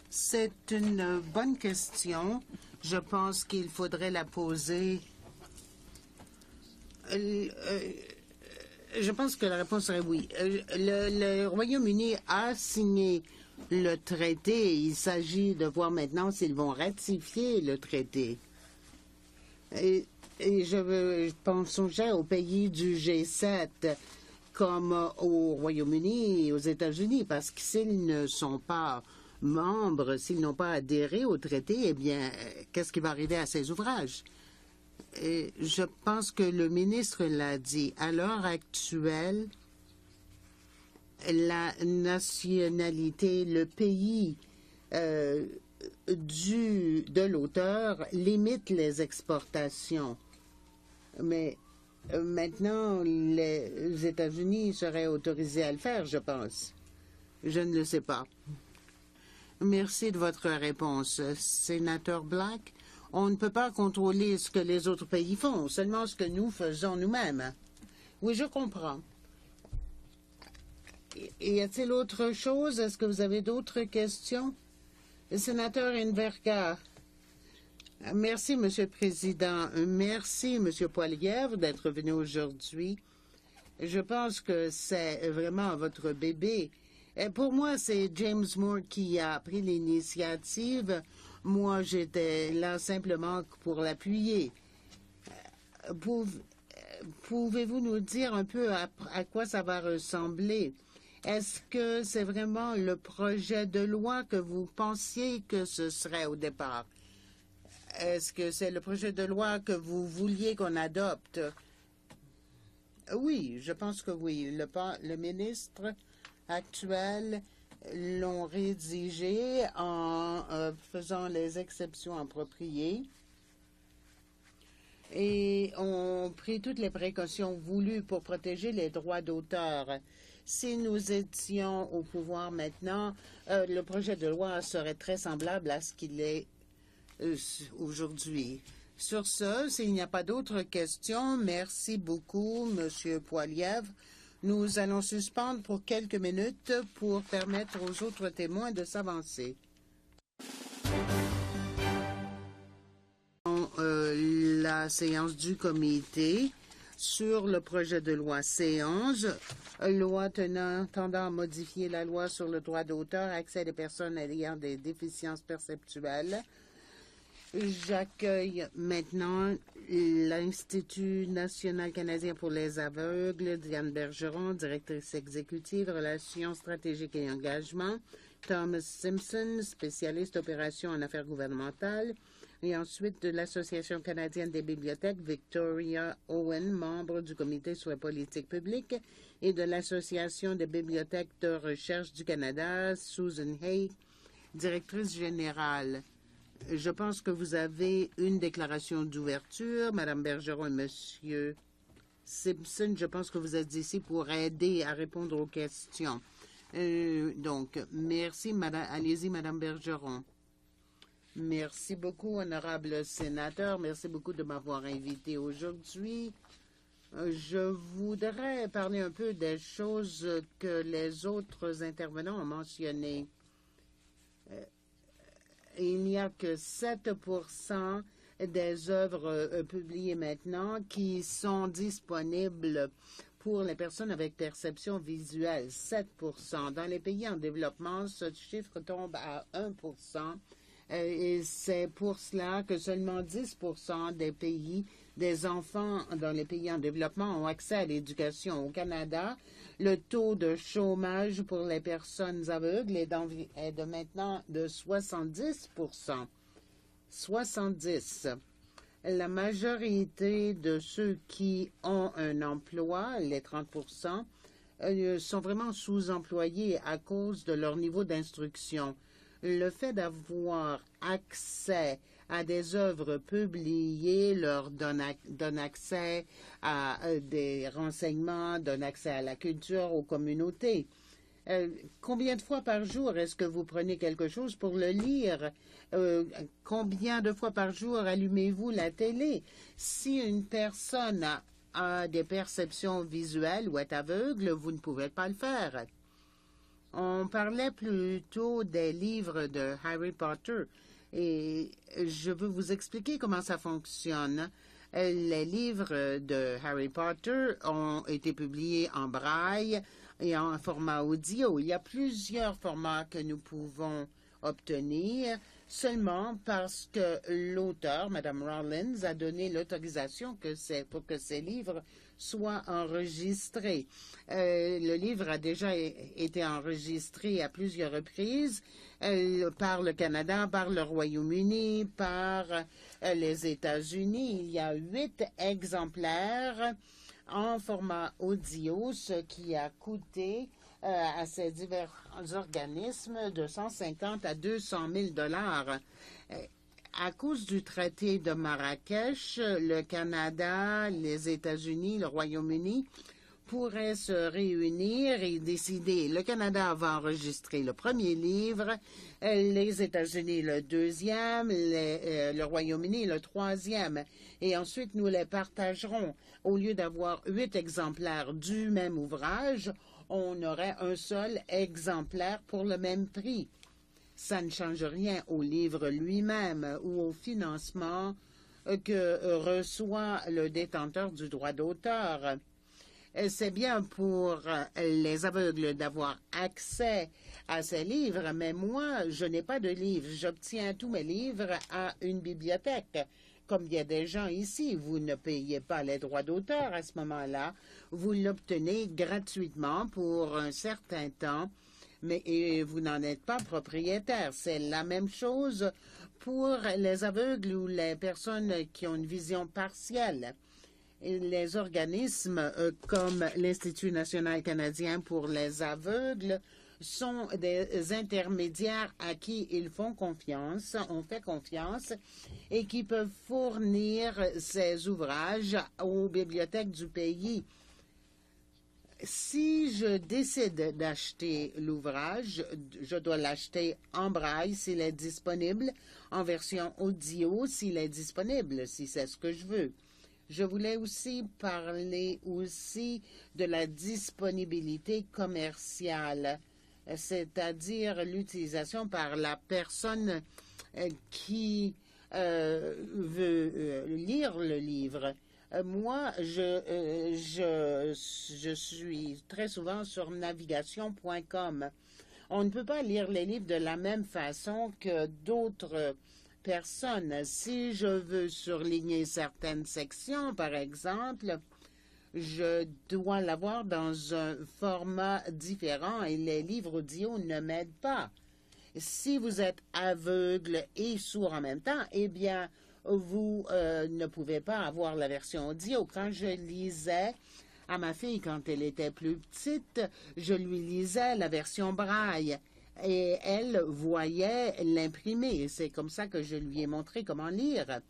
C'est une bonne question. Je pense qu'il faudrait la poser. Je pense que la réponse serait oui. Le Royaume-Uni a signé le traité. Il s'agit de voir maintenant s'ils vont ratifier le traité. Et je pense songer aux pays du G7 comme au Royaume-Uni et aux États-Unis, parce que s'ils ne sont pas membres, s'ils n'ont pas adhéré au traité, eh bien, qu'est-ce qui va arriver à ces ouvrages? Et je pense que le ministre l'a dit. À l'heure actuelle, la nationalité, le pays de l'auteur limite les exportations. Mais maintenant, les États-Unis seraient autorisés à le faire, je pense. Je ne le sais pas. Merci de votre réponse, sénateur Black. On ne peut pas contrôler ce que les autres pays font, seulement ce que nous faisons nous-mêmes. Oui, je comprends. Y a-t-il autre chose? Est-ce que vous avez d'autres questions? Le sénateur Invergard. Merci, Monsieur le Président. Merci, Monsieur Poilievre, d'être venu aujourd'hui. Je pense que c'est vraiment votre bébé. Et pour moi, c'est James Moore qui a pris l'initiative. Moi, j'étais là simplement pour l'appuyer. Pouvez-vous nous dire un peu à quoi ça va ressembler? Est-ce que c'est vraiment le projet de loi que vous pensiez que ce serait au départ? Est-ce que c'est le projet de loi que vous vouliez qu'on adopte? Oui, je pense que oui. Le ministre actuel l'ont rédigé en faisant les exceptions appropriées et ont pris toutes les précautions voulues pour protéger les droits d'auteur. Si nous étions au pouvoir maintenant, le projet de loi serait très semblable à ce qu'il est aujourd'hui. Sur ce, s'il n'y a pas d'autres questions, merci beaucoup, Monsieur Poilievre. Nous allons suspendre pour quelques minutes pour permettre aux autres témoins de s'avancer. La séance du comité sur le projet de loi C11, loi tendant à modifier la loi sur le droit d'auteur, accès des personnes ayant des déficiences perceptuelles. J'accueille maintenant l'Institut national canadien pour les aveugles, Diane Bergeron, directrice exécutive, relations stratégiques et engagement, Thomas Simpson, spécialiste opérations en affaires gouvernementales, et ensuite de l'Association canadienne des bibliothèques, Victoria Owen, membre du comité sur la politique publique, et de l'Association des bibliothèques de recherche du Canada, Susan Hay, directrice générale. Je pense que vous avez une déclaration d'ouverture, Madame Bergeron et Monsieur Simpson. Je pense que vous êtes ici pour aider à répondre aux questions. Donc, merci, Madame. Allez-y, Madame Bergeron. Merci beaucoup, honorable sénateur. Merci beaucoup de m'avoir invité aujourd'hui. Je voudrais parler un peu des choses que les autres intervenants ont mentionnées. Il n'y a que 7% des œuvres publiées maintenant qui sont disponibles pour les personnes avec perception visuelle. 7%. Dans les pays en développement, ce chiffre tombe à 1%. Et c'est pour cela que seulement 10% des enfants dans les pays en développement ont accès à l'éducation. Au Canada, le taux de chômage pour les personnes aveugles est de maintenant de 70%. 70%. La majorité de ceux qui ont un emploi, les 30%, sont vraiment sous-employés à cause de leur niveau d'instruction. Le fait d'avoir accès à des œuvres publiées leur donne accès à des renseignements, donne accès à la culture, aux communautés. Combien de fois par jour est-ce que vous prenez quelque chose pour le lire? Combien de fois par jour allumez-vous la télé? Si une personne a des perceptions visuelles ou est aveugle, vous ne pouvez pas le faire. On parlait plutôt des livres de Harry Potter et je veux vous expliquer comment ça fonctionne. Les livres de Harry Potter ont été publiés en braille et en format audio. Il y a plusieurs formats que nous pouvons obtenir seulement parce que l'auteur, Mme Rollins, a donné l'autorisation pour que ces livres soient enregistrés. Le livre a déjà été enregistré à plusieurs reprises par le Canada, par le Royaume-Uni, par les États-Unis. Il y a 8 exemplaires en format audio, ce qui a coûté à ces divers organismes de 150 à 200 000 $. À cause du traité de Marrakech, le Canada, les États-Unis, le Royaume-Uni pourraient se réunir et décider. Le Canada va enregistrer le premier livre, les États-Unis le deuxième, le Royaume-Uni le troisième, et ensuite nous les partagerons. Au lieu d'avoir 8 exemplaires du même ouvrage, on aurait un seul exemplaire pour le même prix. Ça ne change rien au livre lui-même ou au financement que reçoit le détenteur du droit d'auteur. C'est bien pour les aveugles d'avoir accès à ces livres, mais moi, je n'ai pas de livres. J'obtiens tous mes livres à une bibliothèque. Comme il y a des gens ici, vous ne payez pas les droits d'auteur à ce moment-là. Vous l'obtenez gratuitement pour un certain temps, mais vous n'en êtes pas propriétaire. C'est la même chose pour les aveugles ou les personnes qui ont une vision partielle. Et les organismes comme l'Institut national canadien pour les aveugles sont des intermédiaires à qui ils font confiance, on fait confiance, et qui peuvent fournir ces ouvrages aux bibliothèques du pays. Si je décide d'acheter l'ouvrage, je dois l'acheter en braille s'il est disponible, en version audio s'il est disponible, si c'est ce que je veux. Je voulais aussi parler de la disponibilité commerciale, c'est-à-dire l'utilisation par la personne qui veut lire le livre. Moi, je suis très souvent sur navigation.com. On ne peut pas lire les livres de la même façon que d'autres personnes. Si je veux surligner certaines sections, par exemple, je dois l'avoir dans un format différent et les livres audio ne m'aident pas. Si vous êtes aveugle et sourd en même temps, eh bien, vous ne pouvez pas avoir la version audio. Quand je lisais à ma fille, quand elle était plus petite, je lui lisais la version braille et elle voyait l'imprimé. C'est comme ça que je lui ai montré comment lire.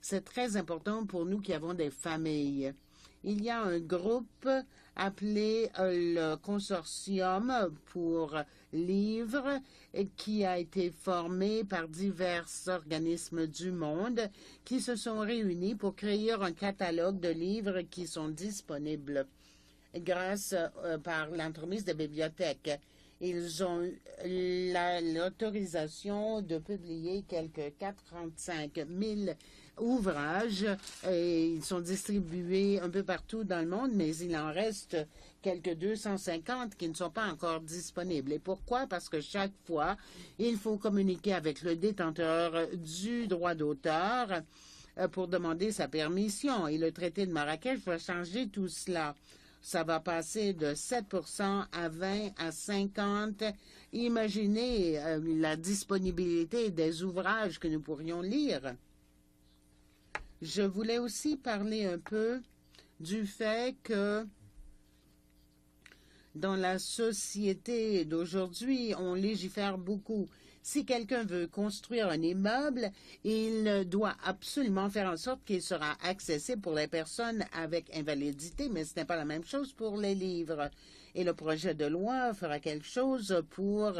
C'est très important pour nous qui avons des familles. Il y a un groupe appelé le Consortium pour livres qui a été formé par divers organismes du monde qui se sont réunis pour créer un catalogue de livres qui sont disponibles grâce par l'entremise des bibliothèques. Ils ont l'autorisation de publier quelques 45 000 ouvrages. Ils sont distribués un peu partout dans le monde, mais il en reste quelques 250 qui ne sont pas encore disponibles. Et pourquoi? Parce que chaque fois, il faut communiquer avec le détenteur du droit d'auteur pour demander sa permission. Et le traité de Marrakech va changer tout cela. Ça va passer de 7% à 20 à 50. Imaginez la disponibilité des ouvrages que nous pourrions lire. Je voulais aussi parler un peu du fait que dans la société d'aujourd'hui, on légifère beaucoup. Si quelqu'un veut construire un immeuble, il doit absolument faire en sorte qu'il sera accessible pour les personnes avec invalidité, mais ce n'est pas la même chose pour les livres. Et le projet de loi fera quelque chose pour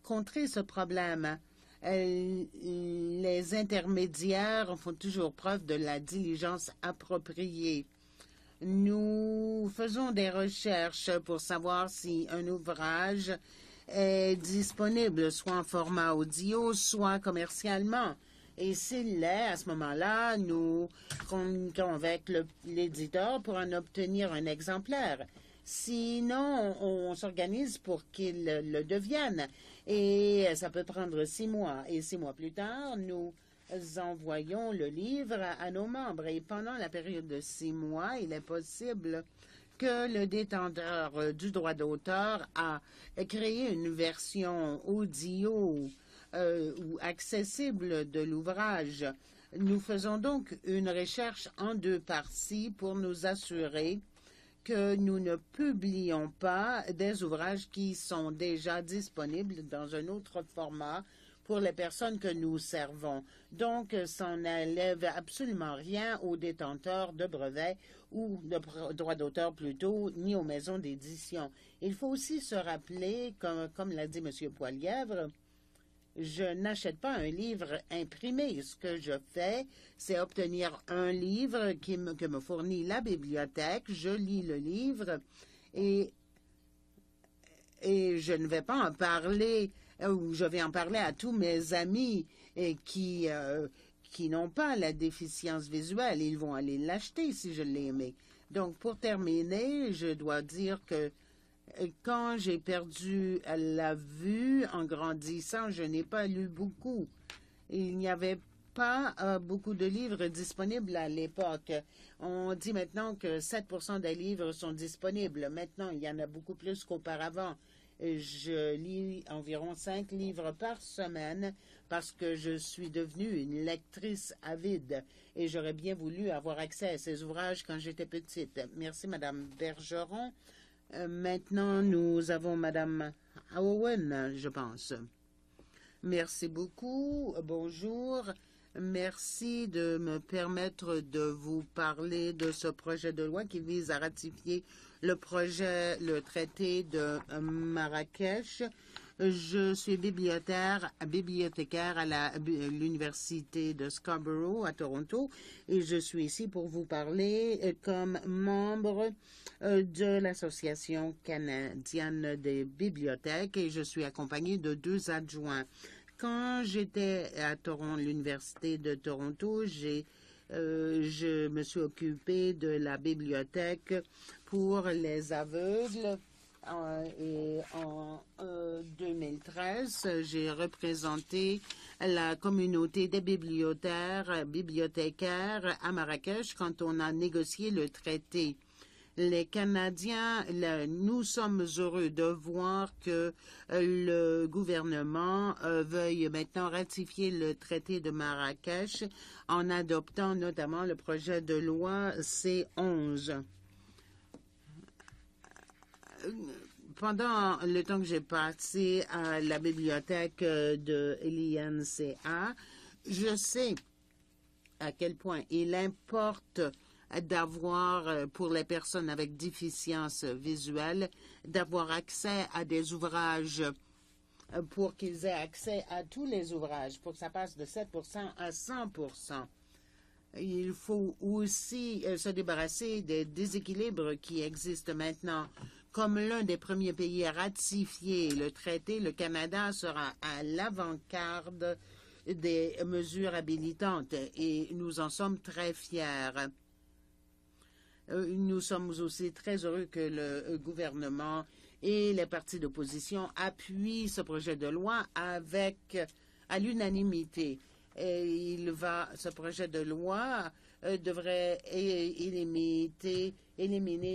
contrer ce problème. Les intermédiaires font toujours preuve de la diligence appropriée. Nous faisons des recherches pour savoir si un ouvrage est disponible soit en format audio, soit commercialement. Et s'il l'est, à ce moment-là, nous communiquons avec l'éditeur pour en obtenir un exemplaire. Sinon, on s'organise pour qu'il le devienne. Et ça peut prendre 6 mois. Et 6 mois plus tard, nous envoyons le livre à nos membres. Et pendant la période de 6 mois, il est possible que le détenteur du droit d'auteur a créé une version audio ou accessible de l'ouvrage. Nous faisons donc une recherche en 2 parties pour nous assurer que nous ne publions pas des ouvrages qui sont déjà disponibles dans un autre format pour les personnes que nous servons. Donc, ça n'enlève absolument rien aux détenteurs de brevets ou de droits d'auteur plutôt, ni aux maisons d'édition. Il faut aussi se rappeler, comme l'a dit M. Poilièvre, je n'achète pas un livre imprimé. Ce que je fais, c'est obtenir un livre que me fournit la bibliothèque. Je lis le livre et je ne vais pas en parler, ou je vais en parler à tous mes amis qui n'ont pas la déficience visuelle. Ils vont aller l'acheter si je l'ai aimé. Donc, pour terminer, je dois dire que quand j'ai perdu la vue en grandissant, je n'ai pas lu beaucoup. Il n'y avait pas beaucoup de livres disponibles à l'époque. On dit maintenant que 7% des livres sont disponibles. Maintenant, il y en a beaucoup plus qu'auparavant. Je lis environ 5 livres par semaine parce que je suis devenue une lectrice avide et j'aurais bien voulu avoir accès à ces ouvrages quand j'étais petite. Merci, Madame Bergeron. Maintenant, nous avons Madame Owen, je pense. Merci beaucoup. Bonjour. Merci de me permettre de vous parler de ce projet de loi qui vise à ratifier le traité de Marrakech. Je suis bibliothécaire à l'Université de Scarborough à Toronto et je suis ici pour vous parler comme membre de l'Association canadienne des bibliothèques et je suis accompagnée de 2 adjoints. Quand j'étais à l'Université de Toronto, je me suis occupée de la bibliothèque pour les aveugles. Et en 2013, j'ai représenté la communauté des bibliothécaires à Marrakech quand on a négocié le traité. Les Canadiens, nous sommes heureux de voir que le gouvernement veuille maintenant ratifier le traité de Marrakech en adoptant notamment le projet de loi C11. Pendant le temps que j'ai passé à la bibliothèque de l'INCA, je sais à quel point il importe d'avoir, pour les personnes avec déficience visuelle, d'avoir accès à des ouvrages pour qu'ils aient accès à tous les ouvrages, pour que ça passe de 7% à 100%. Il faut aussi se débarrasser des déséquilibres qui existent maintenant. Comme l'un des premiers pays à ratifier le traité, le Canada sera à l'avant-garde des mesures habilitantes et nous en sommes très fiers. Nous sommes aussi très heureux que le gouvernement et les partis d'opposition appuient ce projet de loi à l'unanimité. Ce projet de loi devrait éliminer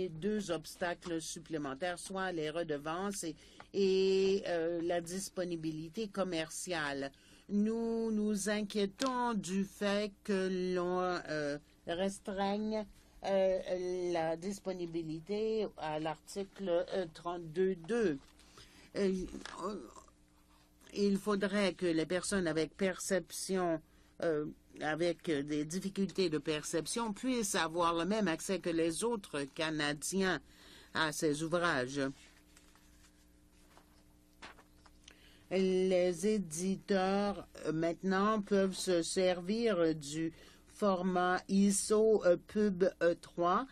2 obstacles supplémentaires, soit les redevances et la disponibilité commerciale. Nous nous inquiétons du fait que l'on restreigne la disponibilité à l'article 32.2. Il faudrait que les personnes avec perception, avec des difficultés de perception, puissent avoir le même accès que les autres Canadiens à ces ouvrages. Les éditeurs maintenant peuvent se servir du format ISO Pub 3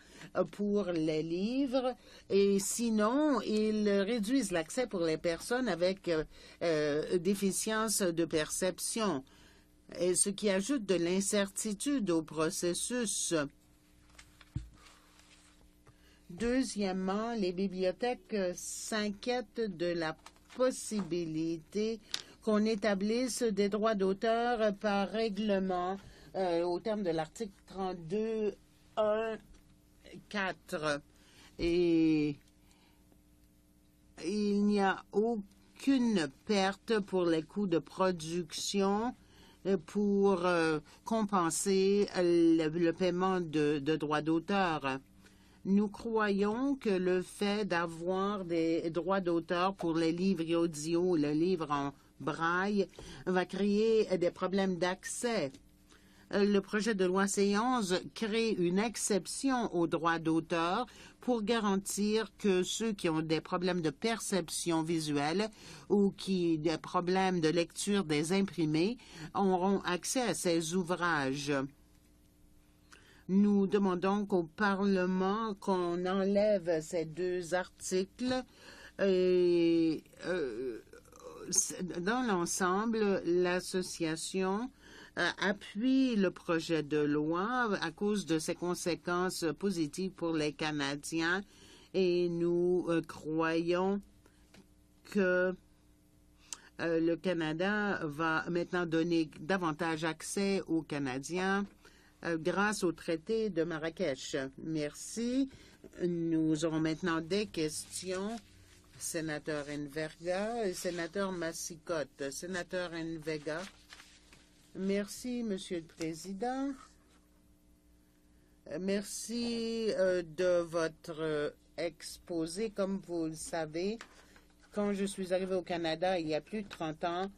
pour les livres et sinon ils réduisent l'accès pour les personnes avec déficience de perception, et ce qui ajoute de l'incertitude au processus. Deuxièmement, les bibliothèques s'inquiètent de la possibilité qu'on établisse des droits d'auteur par règlement au terme de l'article 32.1.4. Et il n'y a aucune perte pour les coûts de production pour compenser le paiement de droits d'auteur. Nous croyons que le fait d'avoir des droits d'auteur pour les livres audio, le livre en braille, va créer des problèmes d'accès. Le projet de loi C11 crée une exception aux droits d'auteur pour garantir que ceux qui ont des problèmes de perception visuelle ou des problèmes de lecture des imprimés auront accès à ces ouvrages. Nous demandons qu'au Parlement qu'on enlève ces 2 articles. Dans l'ensemble, l'association appuie le projet de loi à cause de ses conséquences positives pour les Canadiens et nous croyons que le Canada va maintenant donner davantage accès aux Canadiens grâce au traité de Marrakech. Merci. Nous aurons maintenant des questions. Sénateur Enverga et sénateur Massicotte. Sénateur Enverga. Merci, Monsieur le Président. Merci de votre exposé. Comme vous le savez, quand je suis arrivé au Canada il y a plus de 30 ans,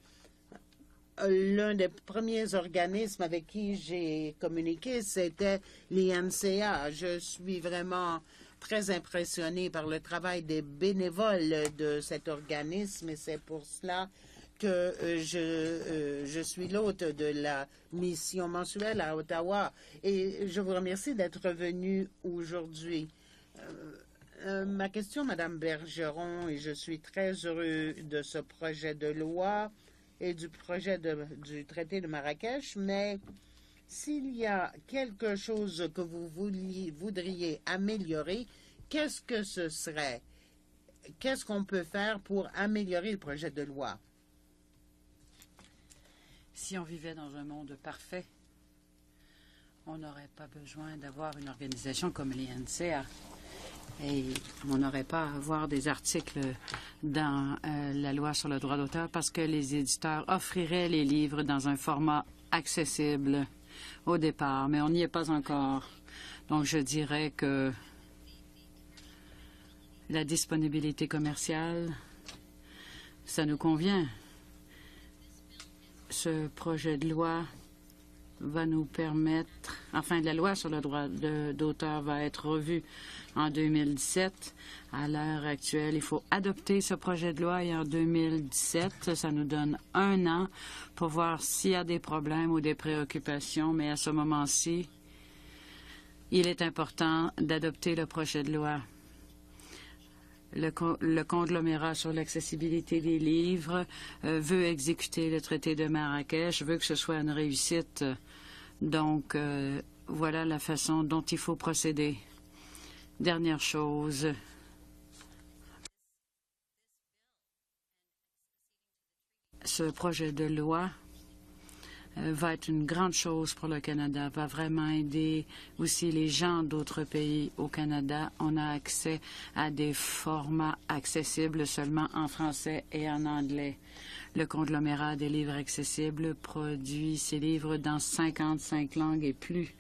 l'un des premiers organismes avec qui j'ai communiqué, c'était l'INCA. Je suis vraiment très impressionné par le travail des bénévoles de cet organisme et c'est pour cela que je suis l'hôte de la mission mensuelle à Ottawa et je vous remercie d'être venu aujourd'hui. Ma question, Madame Bergeron, et je suis très heureux de ce projet de loi et du projet du traité de Marrakech, mais s'il y a quelque chose que vous voudriez améliorer, qu'est-ce que ce serait? Qu'est-ce qu'on peut faire pour améliorer le projet de loi? Si on vivait dans un monde parfait, on n'aurait pas besoin d'avoir une organisation comme l'INCA. Et on n'aurait pas à avoir des articles dans la loi sur le droit d'auteur parce que les éditeurs offriraient les livres dans un format accessible au départ, mais on n'y est pas encore. Donc, je dirais que la disponibilité commerciale, ça nous convient. Ce projet de loi va nous permettre, enfin, la loi sur le droit d'auteur va être revue en 2017. À l'heure actuelle, il faut adopter ce projet de loi et en 2017, ça nous donne 1 an pour voir s'il y a des problèmes ou des préoccupations, mais à ce moment-ci, il est important d'adopter le projet de loi. Le conglomérat sur l'accessibilité des livres veut exécuter le traité de Marrakech, veut que ce soit une réussite. Donc, voilà la façon dont il faut procéder. Dernière chose. Ce projet de loi va être une grande chose pour le Canada, va vraiment aider aussi les gens d'autres pays au Canada. On a accès à des formats accessibles seulement en français et en anglais. Le conglomérat des livres accessibles produit ces livres dans 55 langues et plus.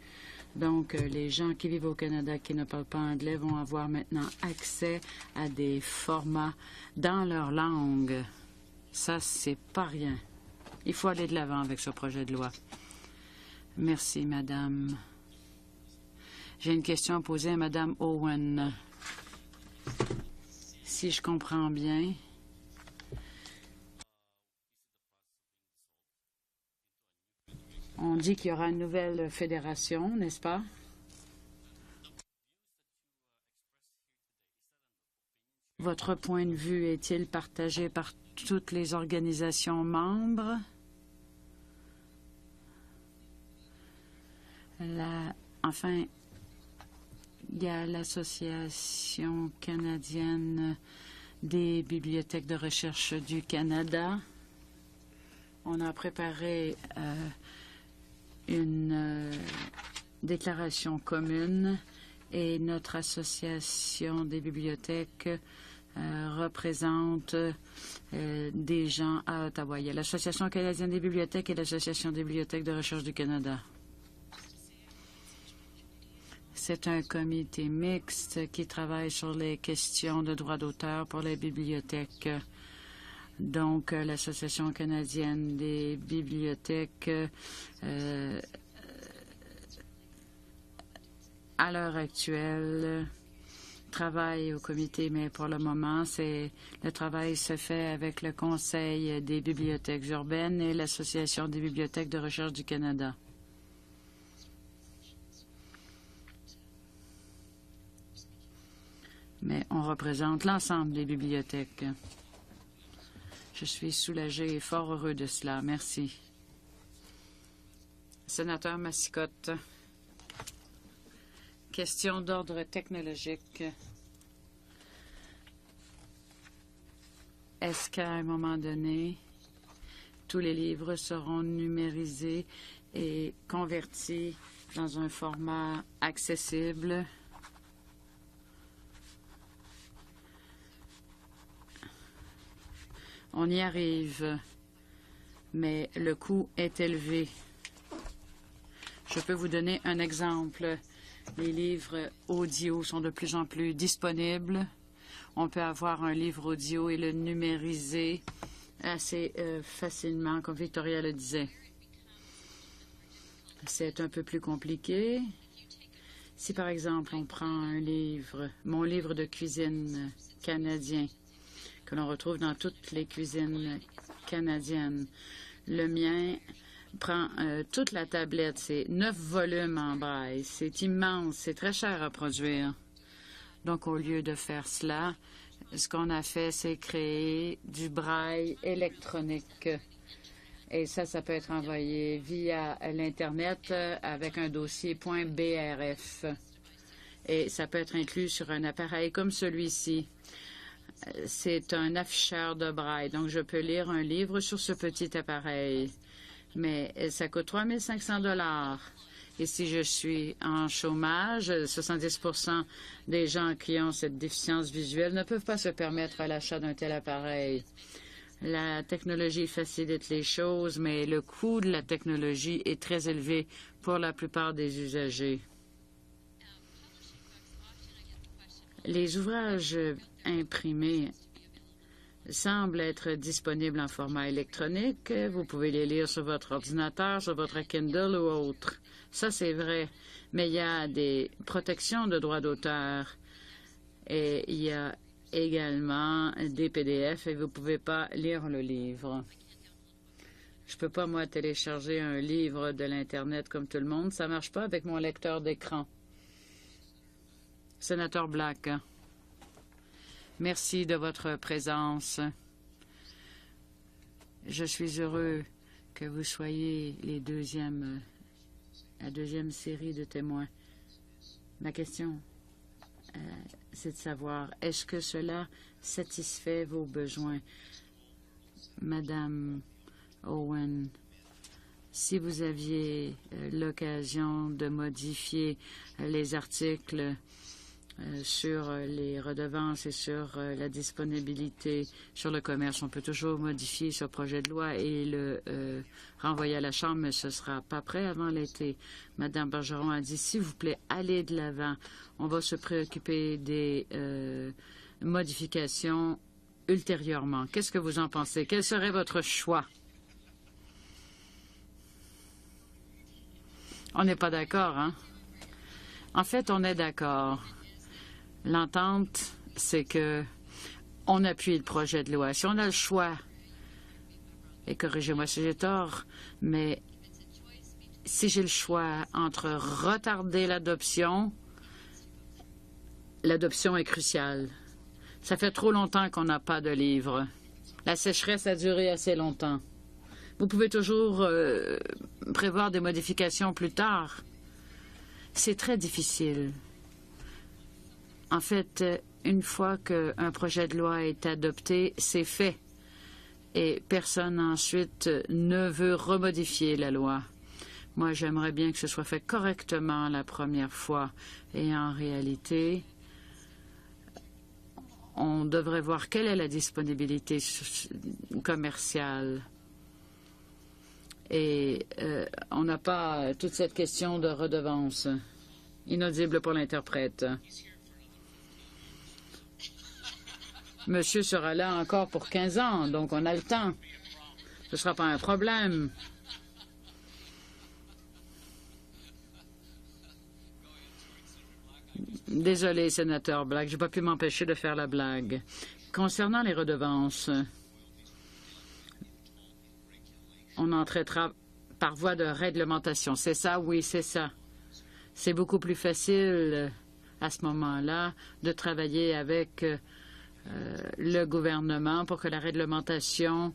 Donc, les gens qui vivent au Canada qui ne parlent pas anglais vont avoir maintenant accès à des formats dans leur langue. Ça, c'est pas rien. Il faut aller de l'avant avec ce projet de loi. Merci, Madame. J'ai une question à poser à Madame Owen. Si je comprends bien, on dit qu'il y aura une nouvelle fédération, n'est-ce pas? Votre point de vue est-il partagé par toutes les organisations membres? Enfin, il y a l'Association canadienne des bibliothèques de recherche du Canada. On a préparé une déclaration commune et notre Association des bibliothèques représente des gens à Ottawa. Il y a l'Association canadienne des bibliothèques et l'Association des bibliothèques de recherche du Canada. C'est un comité mixte qui travaille sur les questions de droit d'auteur pour les bibliothèques. Donc, l'Association canadienne des bibliothèques, à l'heure actuelle, travaille au comité, mais pour le moment, le travail se fait avec le Conseil des bibliothèques urbaines et l'Association des bibliothèques de recherche du Canada. Mais on représente l'ensemble des bibliothèques. Je suis soulagé et fort heureux de cela. Merci. Sénateur Massicotte. Question d'ordre technologique. Est-ce qu'à un moment donné, tous les livres seront numérisés et convertis dans un format accessible? On y arrive, mais le coût est élevé. Je peux vous donner un exemple. Les livres audio sont de plus en plus disponibles. On peut avoir un livre audio et le numériser assez facilement, comme Victoria le disait. C'est un peu plus compliqué. Si, par exemple, on prend un livre, mon livre de cuisine canadien, que l'on retrouve dans toutes les cuisines canadiennes. Le mien prend toute la tablette. C'est 9 volumes en braille. C'est immense. C'est très cher à produire. Donc, au lieu de faire cela, ce qu'on a fait, c'est créer du braille électronique. Et ça peut être envoyé via l'Internet avec un dossier .brf. Et ça peut être inclus sur un appareil comme celui-ci. C'est un afficheur de braille, donc je peux lire un livre sur ce petit appareil. Mais ça coûte 3 500 $. Et si je suis en chômage, 70% des gens qui ont cette déficience visuelle ne peuvent pas se permettre l'achat d'un tel appareil. La technologie facilite les choses, mais le coût de la technologie est très élevé pour la plupart des usagers. Les ouvrages imprimés, semblent être disponibles en format électronique. Vous pouvez les lire sur votre ordinateur, sur votre Kindle ou autre. Ça, c'est vrai. Mais il y a des protections de droits d'auteur et il y a également des PDF et vous ne pouvez pas lire le livre. Je ne peux pas, moi, télécharger un livre de l'Internet comme tout le monde. Ça ne marche pas avec mon lecteur d'écran. Sénateur Black, merci de votre présence. Je suis heureux que vous soyez la deuxième série de témoins. Ma question, c'est de savoir, est-ce que cela satisfait vos besoins? Madame Owen, si vous aviez l'occasion de modifier les articles sur les redevances et sur la disponibilité sur le commerce, on peut toujours modifier ce projet de loi et le renvoyer à la Chambre, mais ce ne sera pas prêt avant l'été. Madame Bergeron a dit, s'il vous plaît, allez de l'avant. On va se préoccuper des modifications ultérieurement. Qu'est-ce que vous en pensez? Quel serait votre choix? On n'est pas d'accord, hein? En fait, on est d'accord. L'entente, c'est que on appuie le projet de loi. Si on a le choix, et corrigez-moi si j'ai tort, mais si j'ai le choix entre retarder l'adoption est cruciale. Ça fait trop longtemps qu'on n'a pas de livre. La sécheresse a duré assez longtemps. Vous pouvez toujours prévoir des modifications plus tard. C'est très difficile. En fait, une fois qu'un projet de loi est adopté, c'est fait. Et personne ensuite ne veut remodifier la loi. Moi, j'aimerais bien que ce soit fait correctement la première fois. Et en réalité, on devrait voir quelle est la disponibilité commerciale. Et on n'a pas toute cette question de redevance. Inaudible pour l'interprète. Monsieur sera là encore pour 15 ans, donc on a le temps. Ce ne sera pas un problème. Désolé, sénateur Black, je n'ai pas pu m'empêcher de faire la blague. Concernant les redevances, on en traitera par voie de réglementation. C'est ça? Oui, c'est ça. C'est beaucoup plus facile à ce moment-là de travailler avec le gouvernement pour que la réglementation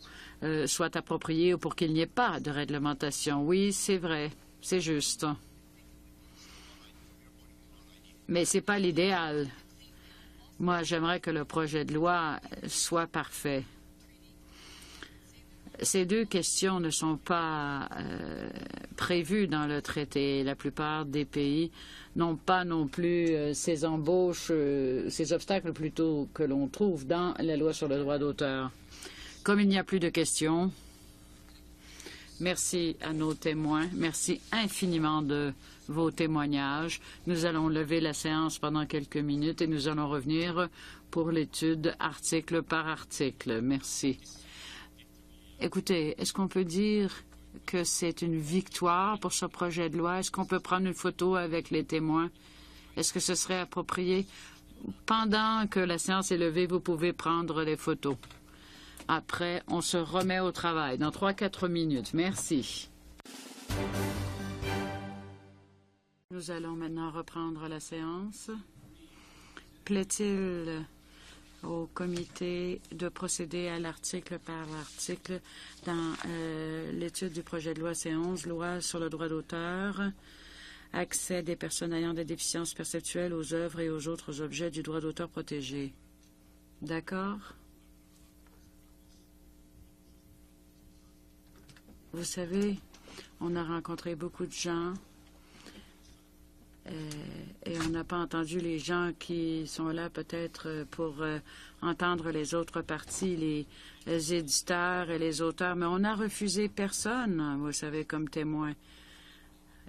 soit appropriée ou pour qu'il n'y ait pas de réglementation. Oui, c'est vrai. C'est juste. Mais ce n'est pas l'idéal. Moi, j'aimerais que le projet de loi soit parfait. Ces deux questions ne sont pas prévues dans le traité. La plupart des pays n'ont pas non plus ces embauches, ces obstacles plutôt que l'on trouve dans la loi sur le droit d'auteur. Comme il n'y a plus de questions, merci à nos témoins. Merci infiniment de vos témoignages. Nous allons lever la séance pendant quelques minutes et nous allons revenir pour l'étude article par article. Merci. Écoutez, est-ce qu'on peut dire que c'est une victoire pour ce projet de loi? Est-ce qu'on peut prendre une photo avec les témoins? Est-ce que ce serait approprié? Pendant que la séance est levée, vous pouvez prendre les photos. Après, on se remet au travail dans 3-4 minutes. Merci. Nous allons maintenant reprendre la séance. Plaît-il au comité de procéder à l'article par article dans l'étude du projet de loi C11, loi sur le droit d'auteur, accès des personnes ayant des déficiences perceptuelles aux œuvres et aux autres objets du droit d'auteur protégé. D'accord? Vous savez, on a rencontré beaucoup de gens et on n'a pas entendu les gens qui sont là peut-être pour entendre les autres parties, les éditeurs et les auteurs, mais on n'a refusé personne, vous savez, comme témoin.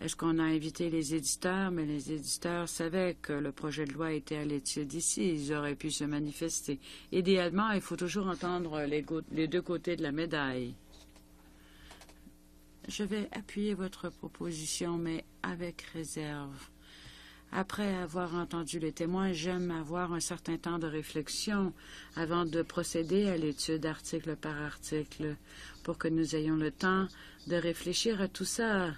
Est-ce qu'on a invité les éditeurs? Mais les éditeurs savaient que le projet de loi était à l'étude ici. Ils auraient pu se manifester. Idéalement, il faut toujours entendre les deux côtés de la médaille. Je vais appuyer votre proposition, mais avec réserve. Après avoir entendu les témoins, j'aime avoir un certain temps de réflexion avant de procéder à l'étude article par article pour que nous ayons le temps de réfléchir à tout ça.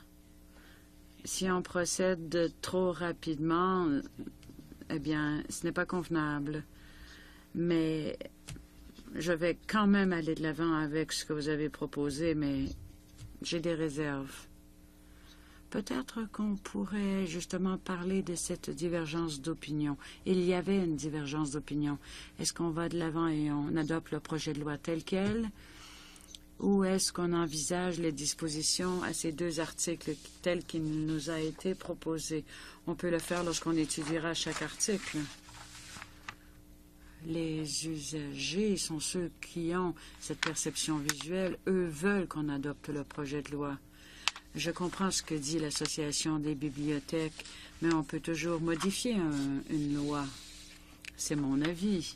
Si on procède trop rapidement, eh bien, ce n'est pas convenable. Mais je vais quand même aller de l'avant avec ce que vous avez proposé, mais j'ai des réserves. Peut-être qu'on pourrait justement parler de cette divergence d'opinion. Il y avait une divergence d'opinion. Est-ce qu'on va de l'avant et on adopte le projet de loi tel quel? Ou est-ce qu'on envisage les dispositions à ces deux articles tels qu'il nous a été proposé? On peut le faire lorsqu'on étudiera chaque article. Les usagers sont ceux qui ont cette perception visuelle. Eux veulent qu'on adopte le projet de loi. Je comprends ce que dit l'Association des bibliothèques, mais on peut toujours modifier une loi. C'est mon avis.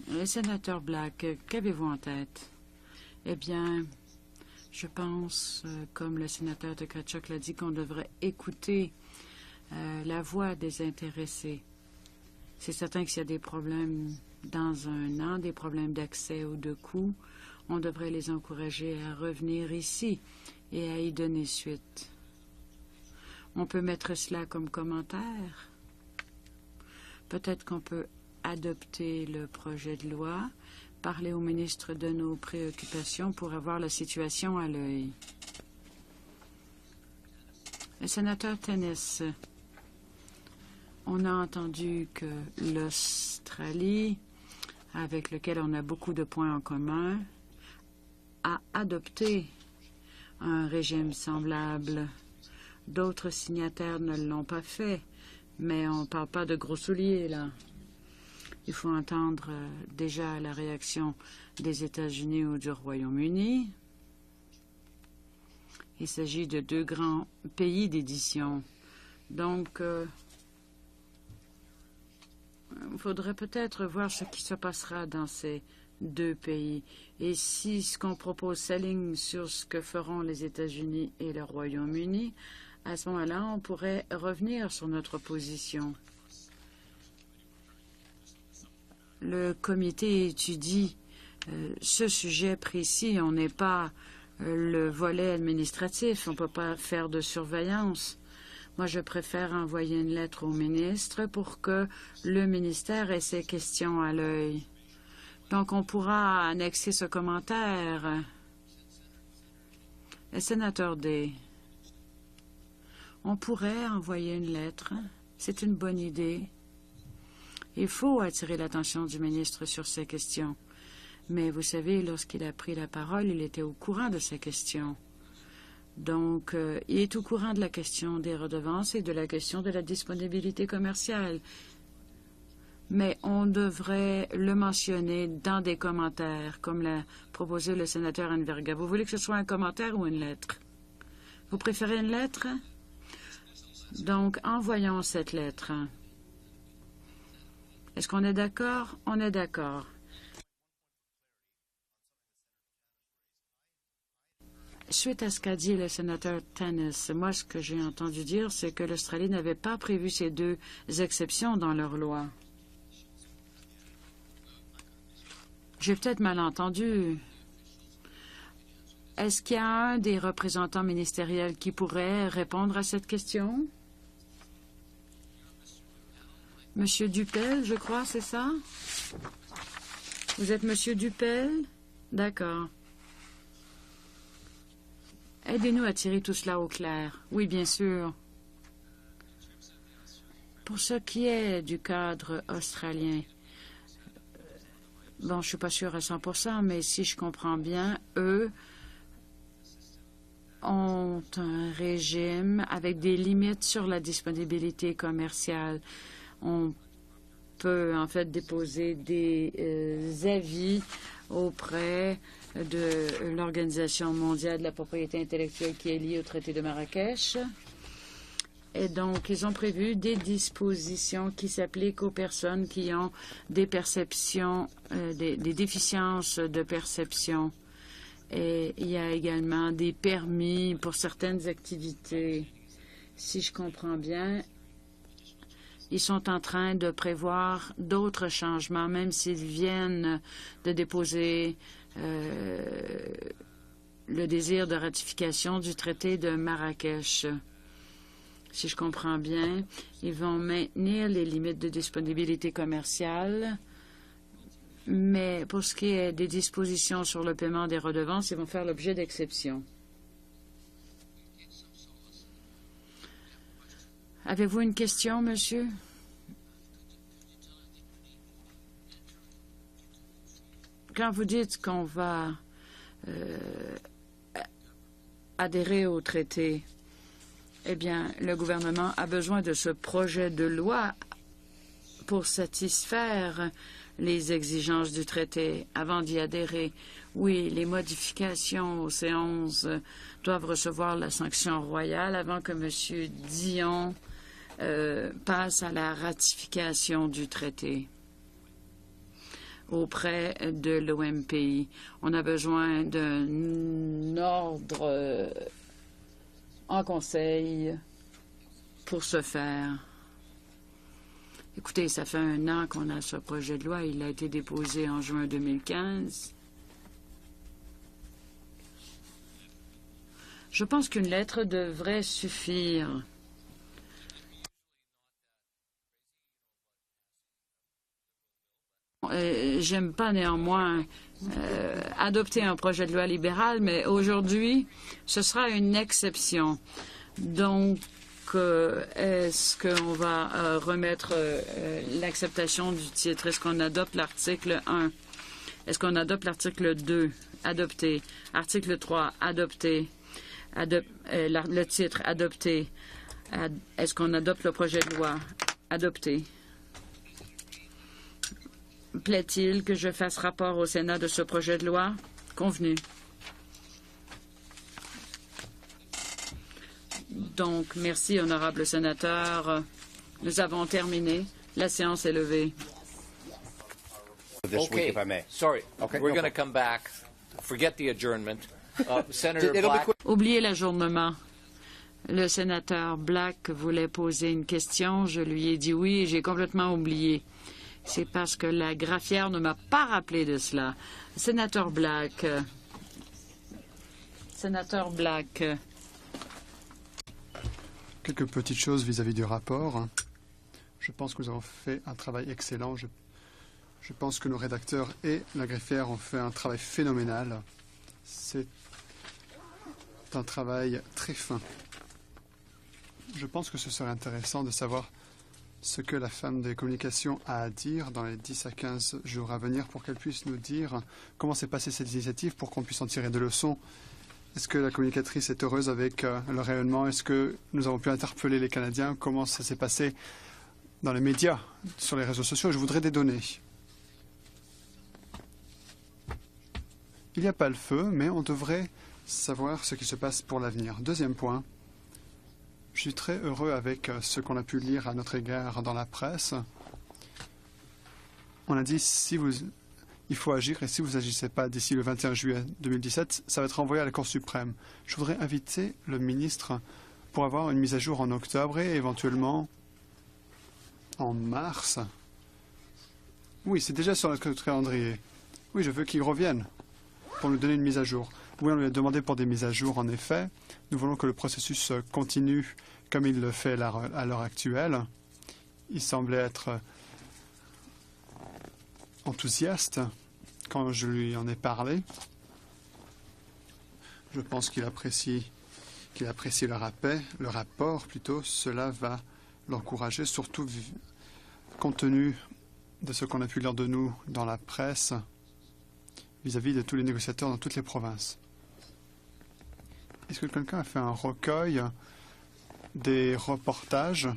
Le sénateur Black, qu'avez-vous en tête? Eh bien, je pense, comme le sénateur de Kachuk l'a dit, qu'on devrait écouter la voix des intéressés. C'est certain que s'il y a des problèmes dans un an, des problèmes d'accès ou de coût, on devrait les encourager à revenir ici et à y donner suite. On peut mettre cela comme commentaire. Peut-être qu'on peut adopter le projet de loi, parler au ministre de nos préoccupations pour avoir la situation à l'œil. Le sénateur Tennis, on a entendu que l'Australie, avec laquelle on a beaucoup de points en commun, a adopté un régime semblable. D'autres signataires ne l'ont pas fait, mais on ne parle pas de gros souliers, là. Il faut entendre déjà la réaction des États-Unis ou du Royaume-Uni. Il s'agit de deux grands pays d'édition. Donc, il faudrait peut-être voir ce qui se passera dans ces deux pays. Et si ce qu'on propose s'aligne sur ce que feront les États-Unis et le Royaume-Uni, à ce moment-là, on pourrait revenir sur notre position. Le comité étudie ce sujet précis. On n'est pas le volet administratif. On ne peut pas faire de surveillance. Moi, je préfère envoyer une lettre au ministre pour que le ministère ait ces questions à l'œil. Donc, on pourra annexer ce commentaire. Le sénateur Day, on pourrait envoyer une lettre. C'est une bonne idée. Il faut attirer l'attention du ministre sur ces questions. Mais vous savez, lorsqu'il a pris la parole, il était au courant de ces questions. Donc, il est au courant de la question des redevances et de la question de la disponibilité commerciale. Mais on devrait le mentionner dans des commentaires, comme l'a proposé le sénateur Enverga. Vous voulez que ce soit un commentaire ou une lettre? Vous préférez une lettre? Donc, envoyons cette lettre. Est-ce qu'on est d'accord? On est d'accord. Suite à ce qu'a dit le sénateur Tennis, moi, ce que j'ai entendu dire, c'est que l'Australie n'avait pas prévu ces deux exceptions dans leur loi. J'ai peut-être mal entendu. Est-ce qu'il y a un des représentants ministériels qui pourrait répondre à cette question? Monsieur Dupel, je crois, c'est ça? Vous êtes Monsieur Dupel? D'accord. Aidez-nous à tirer tout cela au clair. Oui, bien sûr. Pour ce qui est du cadre australien, bon, je ne suis pas sûre à 100%, mais si je comprends bien, eux ont un régime avec des limites sur la disponibilité commerciale. On peut en fait déposer des avis auprès de l'Organisation mondiale de la propriété intellectuelle qui est liée au traité de Marrakech. Et donc, ils ont prévu des dispositions qui s'appliquent aux personnes qui ont des perceptions, des déficiences de perception. Et il y a également des permis pour certaines activités. Si je comprends bien, ils sont en train de prévoir d'autres changements, même s'ils viennent de déposer le désir de ratification du traité de Marrakech. Si je comprends bien, ils vont maintenir les limites de disponibilité commerciale, mais pour ce qui est des dispositions sur le paiement des redevances, ils vont faire l'objet d'exceptions. Avez-vous une question, monsieur? Quand vous dites qu'on va adhérer au traité, eh bien, le gouvernement a besoin de ce projet de loi pour satisfaire les exigences du traité avant d'y adhérer. Oui, les modifications au C11 doivent recevoir la sanction royale avant que M. Dion passe à la ratification du traité auprès de l'OMPI. On a besoin d'un ordre en conseil pour ce faire. Écoutez, ça fait 1 an qu'on a ce projet de loi. Il a été déposé en juin 2015. Je pense qu'une lettre devrait suffire. J'aime pas néanmoins adopter un projet de loi libéral, mais aujourd'hui, ce sera une exception. Donc, est-ce qu'on va remettre l'acceptation du titre? Est-ce qu'on adopte l'article 1? Est-ce qu'on adopte l'article 2? Adopté. Article 3, adopté. Le titre, adopté. Est-ce qu'on adopte le projet de loi? Adopté. Plaît-il que je fasse rapport au Sénat de ce projet de loi? Convenu. Donc, merci, honorable sénateur. Nous avons terminé. La séance est levée. Okay. Sorry. Okay, We're no going to come back. Forget the adjournment. Senator Black. Oubliez l'ajournement. Le sénateur Black voulait poser une question. Je lui ai dit oui et j'ai complètement oublié. C'est parce que la graphière ne m'a pas rappelé de cela. Sénateur Black. Sénateur Black. Quelques petites choses vis-à-vis du rapport. Je pense que nous avons fait un travail excellent. Je pense que nos rédacteurs et la greffière ont fait un travail phénoménal. C'est un travail très fin. Je pense que ce serait intéressant de savoir ce que la femme des communications a à dire dans les 10 à 15 jours à venir pour qu'elle puisse nous dire comment s'est passée cette initiative pour qu'on puisse en tirer des leçons. Est-ce que la communicatrice est heureuse avec le rayonnement? Est-ce que nous avons pu interpeller les Canadiens? Comment ça s'est passé dans les médias, sur les réseaux sociaux? Je voudrais des données. Il n'y a pas le feu, mais on devrait savoir ce qui se passe pour l'avenir. Deuxième point. Je suis très heureux avec ce qu'on a pu lire à notre égard dans la presse. On a dit il faut agir et si vous n'agissez pas d'ici le 21 juillet 2017, ça va être renvoyé à la Cour suprême. Je voudrais inviter le ministre pour avoir une mise à jour en octobre et éventuellement en mars. Oui, c'est déjà sur notre calendrier. Oui, je veux qu'il revienne pour nous donner une mise à jour. Oui, on lui a demandé pour des mises à jour, en effet. Nous voulons que le processus continue comme il le fait à l'heure actuelle. Il semblait être enthousiaste quand je lui en ai parlé. Je pense qu'il apprécie le rapport plutôt. Cela va l'encourager, surtout compte tenu de ce qu'on a pu lire de nous dans la presse vis-à-vis de tous les négociateurs dans toutes les provinces. Est-ce que quelqu'un a fait un recueil des reportages?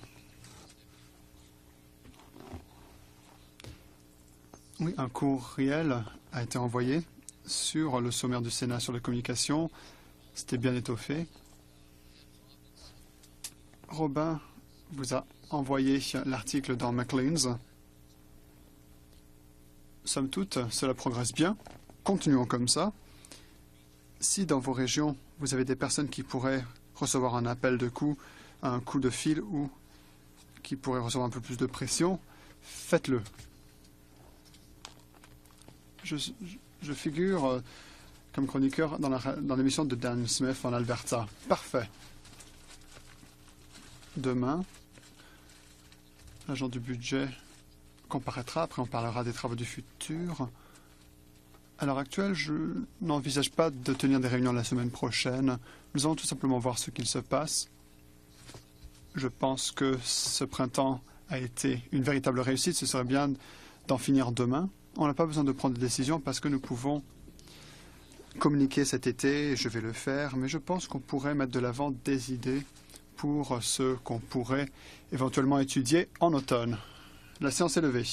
Oui, un courriel a été envoyé sur le sommaire du Sénat sur les communications. C'était bien étoffé. Robin vous a envoyé l'article dans Maclean's. Somme toute, cela progresse bien. Continuons comme ça. Si dans vos régions, vous avez des personnes qui pourraient recevoir un appel de coup, un coup de fil ou qui pourraient recevoir un peu plus de pression, faites-le. Je figure comme chroniqueur dans l'émission de Dan Smith en Alberta. Parfait. Demain, l'agent du budget comparaîtra. Après, on parlera des travaux du futur. À l'heure actuelle, je n'envisage pas de tenir des réunions la semaine prochaine. Nous allons tout simplement voir ce qu'il se passe. Je pense que ce printemps a été une véritable réussite. Ce serait bien d'en finir demain. On n'a pas besoin de prendre de décision parce que nous pouvons communiquer cet été, et je vais le faire, mais je pense qu'on pourrait mettre de l'avant des idées pour ce qu'on pourrait éventuellement étudier en automne. La séance est levée.